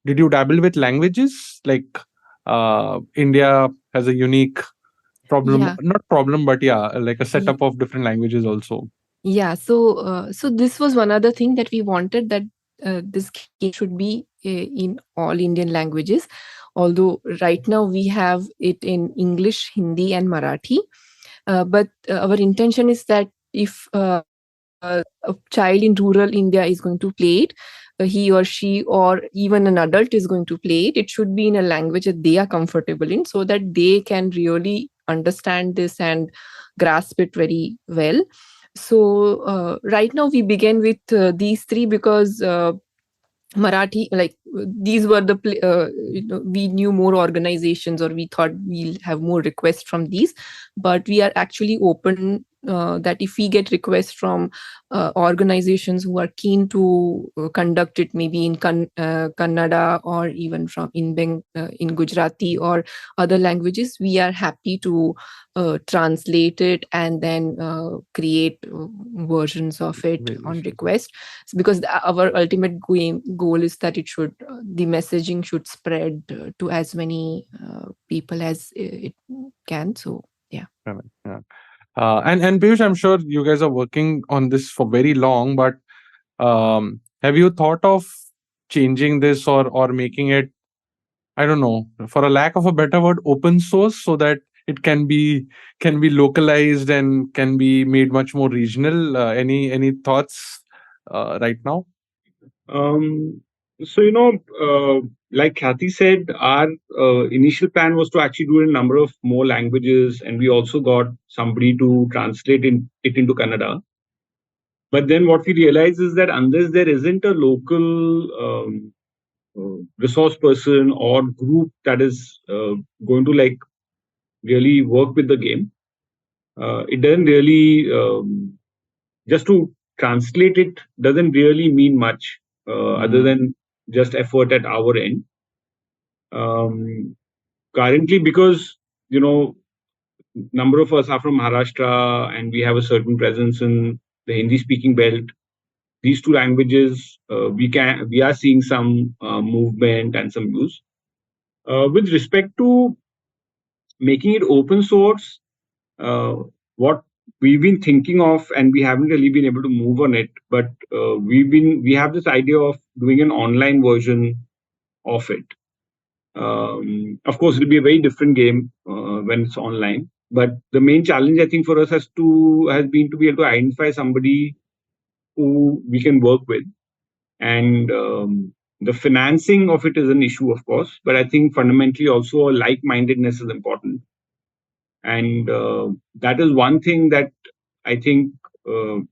S1: did you dabble with languages? Like India has a unique problem,
S2: Yeah.
S1: not problem, but yeah, like a setup of different languages also.
S2: Yeah, so this was one other thing that we wanted, that this game should be in all Indian languages. Although right now we have it in English, Hindi, and Marathi, but our intention is that if a child in rural India is going to play it, he or she or even an adult is going to play it, it should be in a language that they are comfortable in, so that they can really understand this and grasp it very well. So right now we began with these three because Marathi, like these were the we knew more organizations, or we thought we'll have more requests from these, but we are actually open that if we get requests from organizations who are keen to conduct it, maybe in Kannada, or even from in Gujarati or other languages, we are happy to translate it and then create versions of it on request. Because our ultimate goal is that the messaging should spread to as many people as it can. So yeah.
S1: Yeah. And Piyush, I'm sure you guys are working on this for very long, but have you thought of changing this or making it, I don't know, for a lack of a better word, open source, so that it can be localized and can be made much more regional? Any thoughts right now?
S3: Um, so, like Khyati said, our initial plan was to actually do it in a number of more languages, and we also got somebody to translate it into Kannada. But then what we realized is that unless there isn't a local resource person or group that is going to like really work with the game, it doesn't really just to translate it doesn't really mean much other than just effort at our end. Currently, because number of us are from Maharashtra and we have a certain presence in the Hindi-speaking belt, these two languages we are seeing some movement and some use. With respect to making it open source, what we've been thinking of, and we haven't really been able to move on it, but we have this idea of doing an online version of it. Of course, it'll be a very different game when it's online. But the main challenge, I think, for us has been to be able to identify somebody who we can work with, and the financing of it is an issue, of course. But I think fundamentally also like-mindedness is important. And that is one thing that I think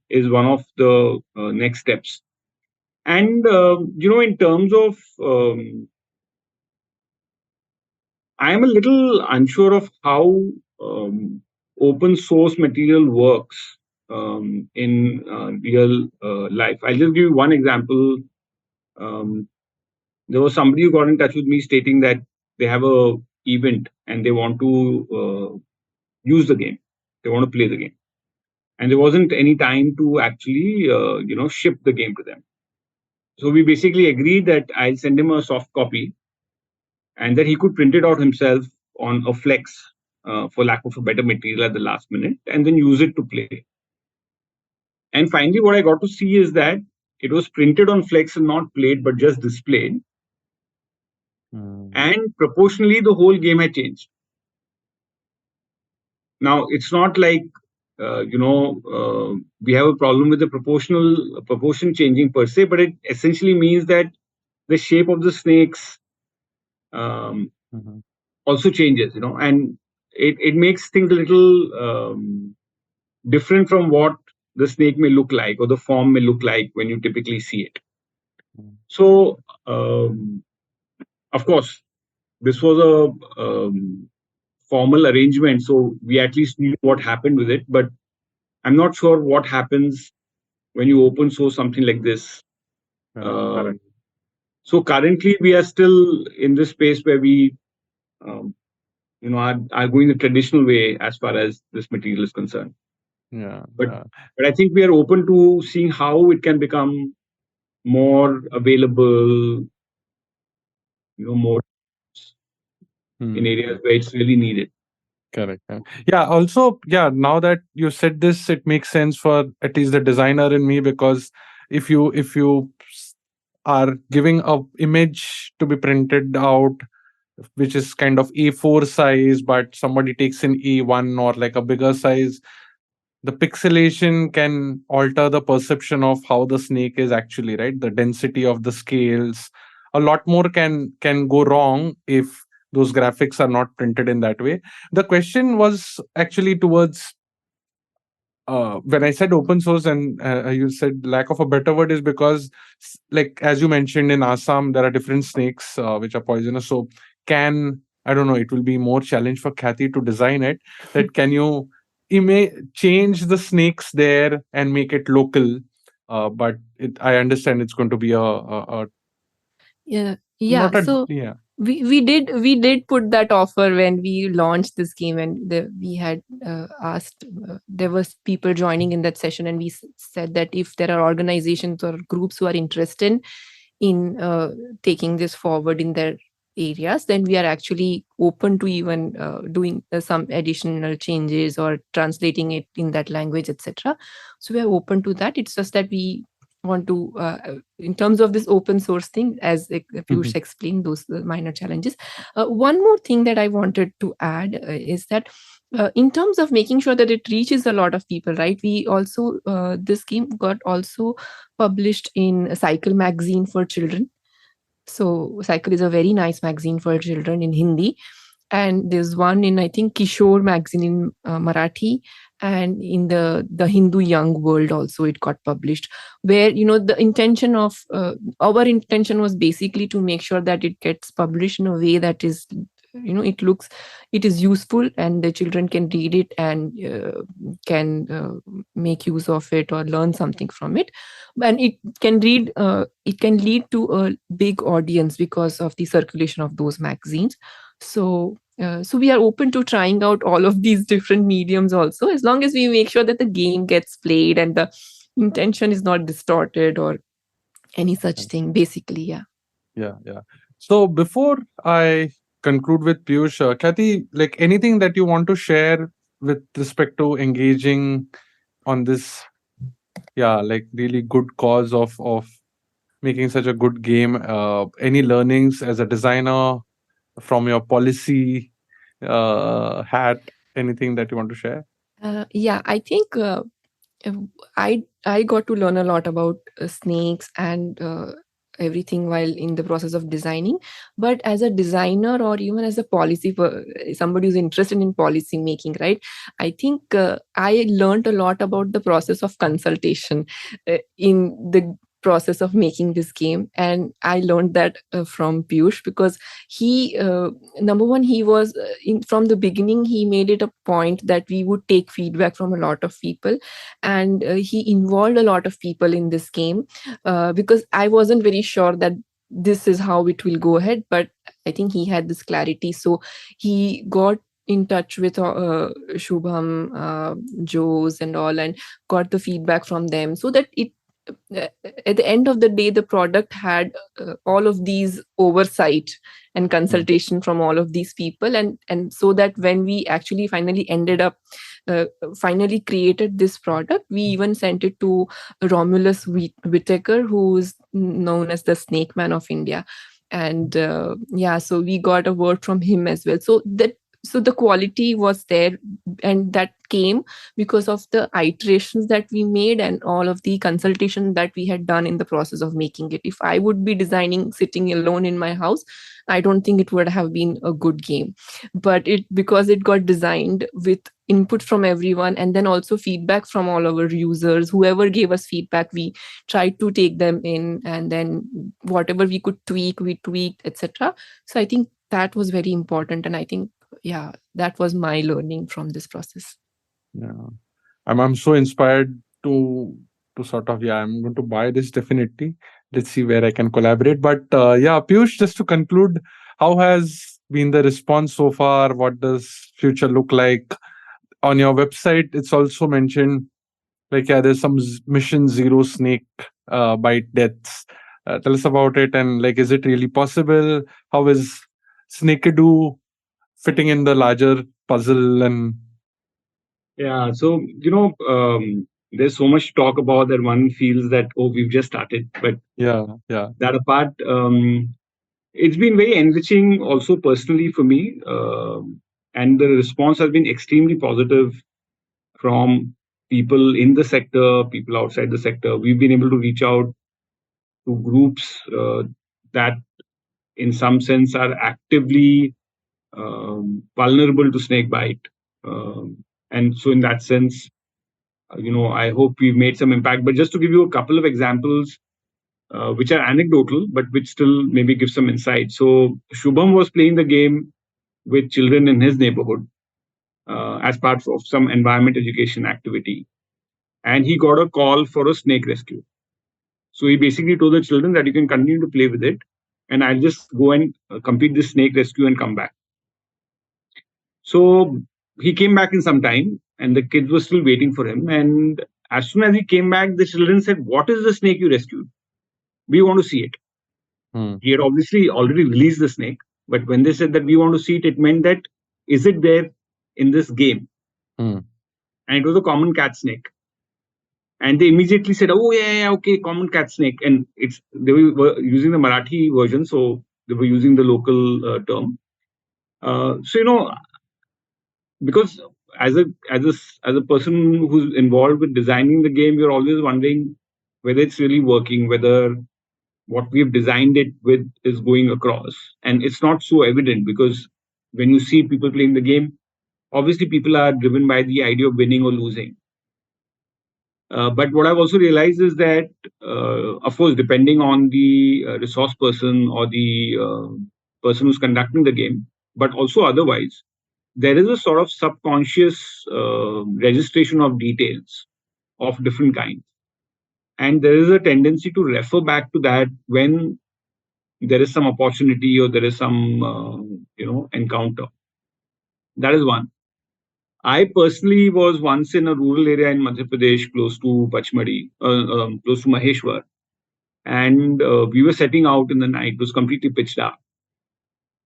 S3: is one of the next steps. And in terms of, I am a little unsure of how um, open source material works in real life. I'll just give you one example. Um, there was somebody who got in touch with me stating that they have a event and they want to use the game. They want to play the game, and there wasn't any time to actually ship the game to them. So we basically agreed that I'll send him a soft copy and that he could print it out himself on a flex, for lack of a better material at the last minute, and then use it to play. And finally, what I got to see is that it was printed on flex and not played, but just displayed. And proportionally, the whole game had changed. Now, it's not like we have a problem with the proportion changing per se, but it essentially means that the shape of the snakes um, also changes, and it makes things a little different from what the snake may look like or the form may look like when you typically see it. So, of course, this was a formal arrangement, so we at least knew what happened with it. But I'm not sure what happens when you open source something like this. So currently, we are still in this space where we, are going the traditional way as far as this material is concerned. But I think we are open to seeing how it can become more available, more in areas where it's really needed.
S1: Correct. Yeah. Also, yeah. Now that you said this, it makes sense for at least the designer in me, because if you are giving a image to be printed out, which is kind of A4 size, but somebody takes in A1 or like a bigger size, the pixelation can alter the perception of how the snake is actually, right. The density of the scales, a lot more can go wrong if those graphics are not printed in that way. The question was actually towards, when I said open source, and you said lack of a better word, is because, like as you mentioned, in Assam there are different snakes which are poisonous. So can, I don't know, it will be more challenge for Khyati to design it. That can you change the snakes there and make it local? But I understand it's going to be a
S2: Yeah.
S1: not a
S2: So
S1: yeah.
S2: we did put that offer when we launched this game, and we had asked, there was people joining in that session, and we said that if there are organizations or groups who are interested in taking this forward in their areas, then we are actually open to even doing some additional changes or translating it in that language, etc. So we are open to that. It's just that we want to, in terms of this open source thing, as Peeyush explained, those minor challenges. One more thing that I wanted to add is that in terms of making sure that it reaches a lot of people, right? We also, this game got also published in Cycle magazine for children. So Cycle is a very nice magazine for children in Hindi. And there's one in, I think, Kishore magazine in Marathi, and in the Hindu Young World also it got published. Where the intention of our intention was basically to make sure that it gets published in a way that is, it is useful, and the children can read it and can make use of it or learn something from it. And it can lead to a big audience because of the circulation of those magazines. So we are open to trying out all of these different mediums also, as long as we make sure that the game gets played and the intention is not distorted or any such thing, basically.
S1: Yeah. So before I conclude with Piyush, Khyati, like anything that you want to share with respect to engaging on this, like really good cause of making such a good game? Any learnings as a designer from your policy hat? Anything that you want to share?
S2: I think I got to learn a lot about snakes and everything while in the process of designing. But as a designer, or even as a somebody who's interested in policy making, right, I think I learned a lot about the process of consultation in the process of making this game. And I learned that from Peeyush, because he number one, he was from the beginning, he made it a point that we would take feedback from a lot of people. And he involved a lot of people in this game, because I wasn't very sure that this is how it will go ahead, but I think he had this clarity. So he got in touch with Shubham, Joes and all, and got the feedback from them, so that it at the end of the day, the product had all of these oversight and consultation from all of these people. And so that when we actually finally ended up finally created this product, we even sent it to Romulus Whittaker, who is known as the Snake Man of India. And yeah, so we got a word from him as well. So the quality was there, and that came because of the iterations that we made and all of the consultation that we had done in the process of making it. If I would be designing sitting alone in my house, I don't think it would have been a good game. But because it got designed with input from everyone, and then also feedback from all our users, whoever gave us feedback, we tried to take them in, and then whatever we could tweak, we tweaked, etc. So I think that was very important, and I think, yeah, that was my learning from this process.
S1: Yeah, I'm so inspired to sort of, yeah, I'm going to buy this definitely. Let's see where I can collaborate. But yeah, Piyush, just to conclude, how has been the response so far? What does future look like? On your website, it's also mentioned, like, yeah, there's some mission zero snake bite deaths. Tell us about it, and like, is it really possible? How is Snakeadoo fitting in the larger puzzle? And
S3: Yeah, so there's so much talk about that one feels that, oh, we've just started. But
S1: yeah, yeah.
S3: that apart, it's been very enriching also personally for me, and the response has been extremely positive from people in the sector, people outside the sector. We've been able to reach out to groups that, in some sense, are actively vulnerable to snake bite. And so, in that sense, I hope we've made some impact. But just to give you a couple of examples, which are anecdotal, but which still maybe give some insight. So, Shubham was playing the game with children in his neighborhood as part of some environment education activity. And he got a call for a snake rescue. So he basically told the children that you can continue to play with it, and I'll just go and complete this snake rescue and come back. So he came back in some time, and the kids were still waiting for him. And as soon as he came back, the children said, "What is the snake you rescued? We want to see it." He had obviously already released the snake, but when they said that we want to see it, it meant that, is it there in this game? And it was a common cat snake. And they immediately said, "Oh yeah, okay, common cat snake." And they were using the Marathi version, so they were using the local term. So because as a person who's involved with designing the game, you're always wondering whether it's really working, whether what we've designed it with is going across. And it's not so evident, because when you see people playing the game, obviously people are driven by the idea of winning or losing. But what I've also realized is that, of course, depending on the resource person or the person who's conducting the game, but also otherwise, there is a sort of subconscious registration of details of different kinds. And there is a tendency to refer back to that when there is some opportunity or there is some, encounter. That is one. I personally was once in a rural area in Madhya Pradesh, close to Pachmadi, close to Maheshwar, and we were setting out in the night. It was completely pitch dark,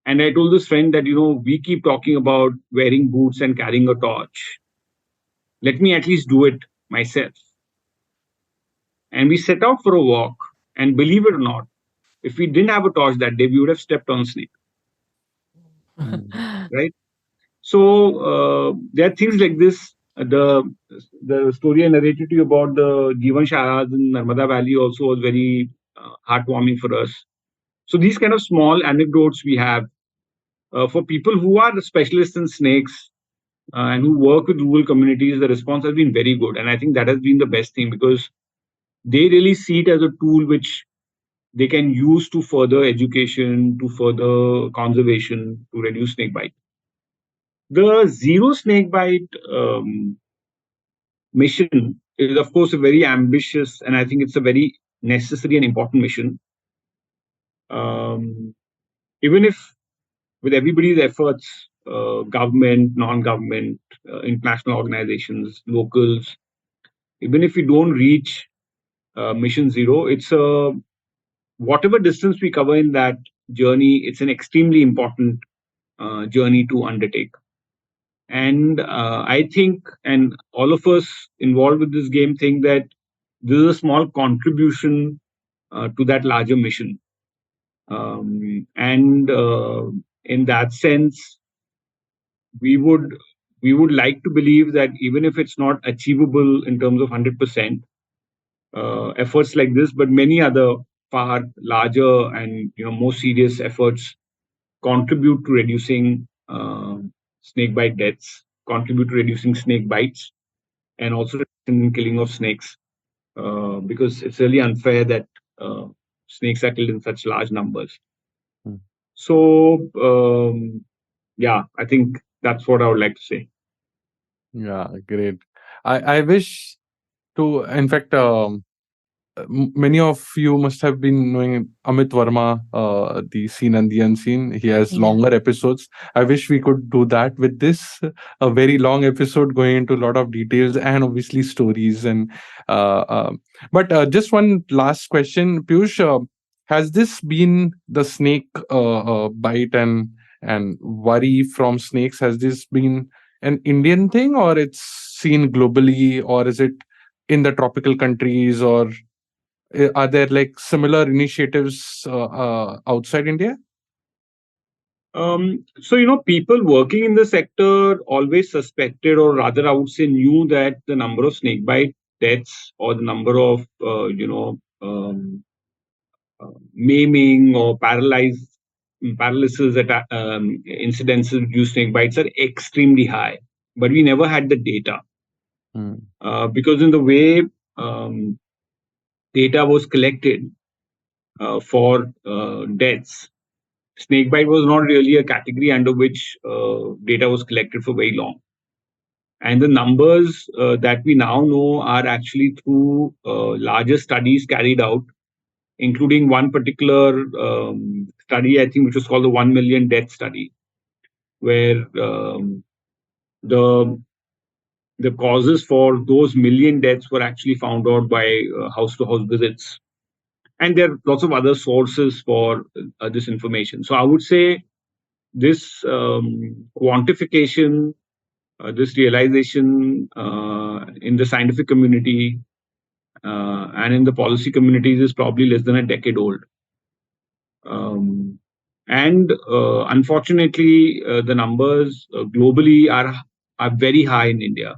S3: and I told this friend that, we keep talking about wearing boots and carrying a torch. Let me at least do it myself. And we set out for a walk, and believe it or not, if we didn't have a torch that day, we would have stepped on a snake. Right? So there are things like this. The story I narrated to you about the Jivan Sharas in Narmada Valley also was very heartwarming for us. So these kind of small anecdotes we have for people who are the specialists in snakes and who work with rural communities. The response has been very good, and I think that has been the best thing because they really see it as a tool which they can use to further education, to further conservation, to reduce snake bite. The zero snake bite mission is, of course, a very ambitious, and I think it's a very necessary and important mission. Um, Even if with everybody's efforts, government, non-government, international organizations, locals, even if we don't reach mission zero, it's a whatever distance we cover in that journey, it's an extremely important journey to undertake. And I think, and all of us involved with this game think that this is a small contribution to that larger mission. And in that sense, we would we would like to believe that even if it's not achievable in terms of 100%, efforts like this, but many other far larger and more serious efforts contribute to reducing snake bite deaths, contribute to reducing snake bites, and also in killing of snakes, because it's really unfair that uh, snakes are killed in such large numbers.
S1: Hmm.
S3: So yeah, I think that's what I would like to say.
S1: Yeah, great. I wish to, in fact, many of you must have been knowing Amit Verma, the Seen and the Unseen. He has
S2: Yeah.
S1: longer episodes. I wish we could do that with this, a very long episode going into a lot of details and obviously stories. And uh, uh, but just one last question, Piyush. Has this been the snake bite and worry from snakes? Has this been an Indian thing, or it's seen globally, or is it in the tropical countries, or are there like similar initiatives outside India?
S3: So, people working in the sector always suspected, or rather, I would say, knew that the number of snakebite deaths or the number of, maiming or paralysis incidences due to snake bites are extremely high. But we never had the data
S1: Hmm.
S3: because in the way um, data was collected for deaths, snakebite was not really a category under which data was collected for very long. And the numbers that we now know are actually through larger studies carried out, including one particular study, I think, which was called the 1 million death study, where the the causes for those million deaths were actually found out by house to house visits. And there are lots of other sources for this information. So I would say this quantification, this realization in the scientific community and in the policy communities is probably less than a decade old. Um, and unfortunately, the numbers globally are very high in India.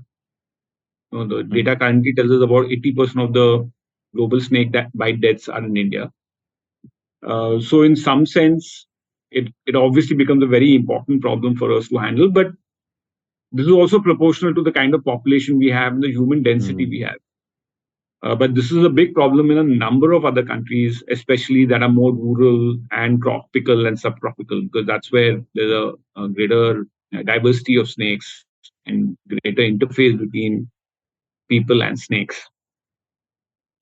S3: The
S1: Hmm.
S3: data currently tells us about 80% of the global bite deaths are in India. So, in some sense, it obviously becomes a very important problem for us to handle. But this is also proportional to the kind of population we have and the human density we
S1: Hmm.
S3: have. But this is a big problem in a number of other countries, especially that are more rural and tropical and subtropical, because that's where there's a greater diversity of snakes and greater interface between people and snakes.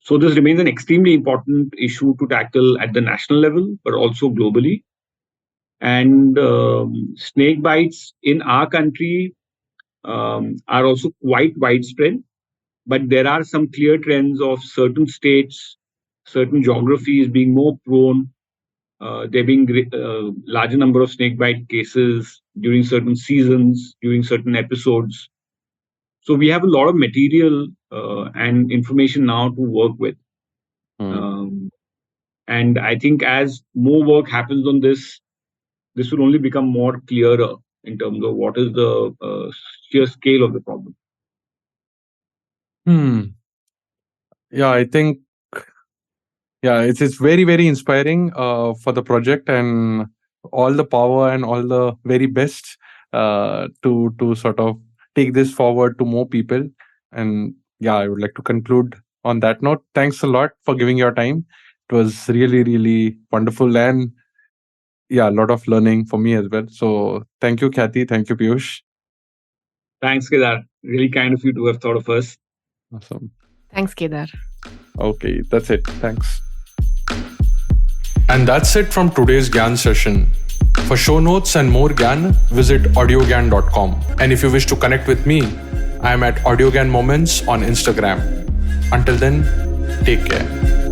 S3: So this remains an extremely important issue to tackle at the national level, but also globally. And snake bites in our country are also quite widespread, but there are some clear trends of certain states, certain geographies being more prone. There being larger number of snake bite cases during certain seasons, during certain episodes. So we have a lot of material and information now to work with.
S1: Hmm.
S3: Um, and I think as more work happens on this will only become more clearer in terms of what is the sheer scale of the problem.
S1: Hmm. Yeah, I think Yeah, it's very, very inspiring for the project, and all the power and all the very best to sort of take this forward to more people. And yeah, I would like to conclude on that note. Thanks a lot for giving your time. It was really, really wonderful, and yeah, a lot of learning for me as well. So thank you, Khyati. Thank you, Peeyush.
S3: Thanks, Kedar. Really kind of you to have thought of us.
S1: Awesome.
S2: Thanks, Kedar.
S1: Okay, that's it. Thanks. And that's it from today's GAN session. For show notes and more GAN, visit audiogan.com. And if you wish to connect with me, I am at AudioGAN Moments on Instagram. Until then, take care.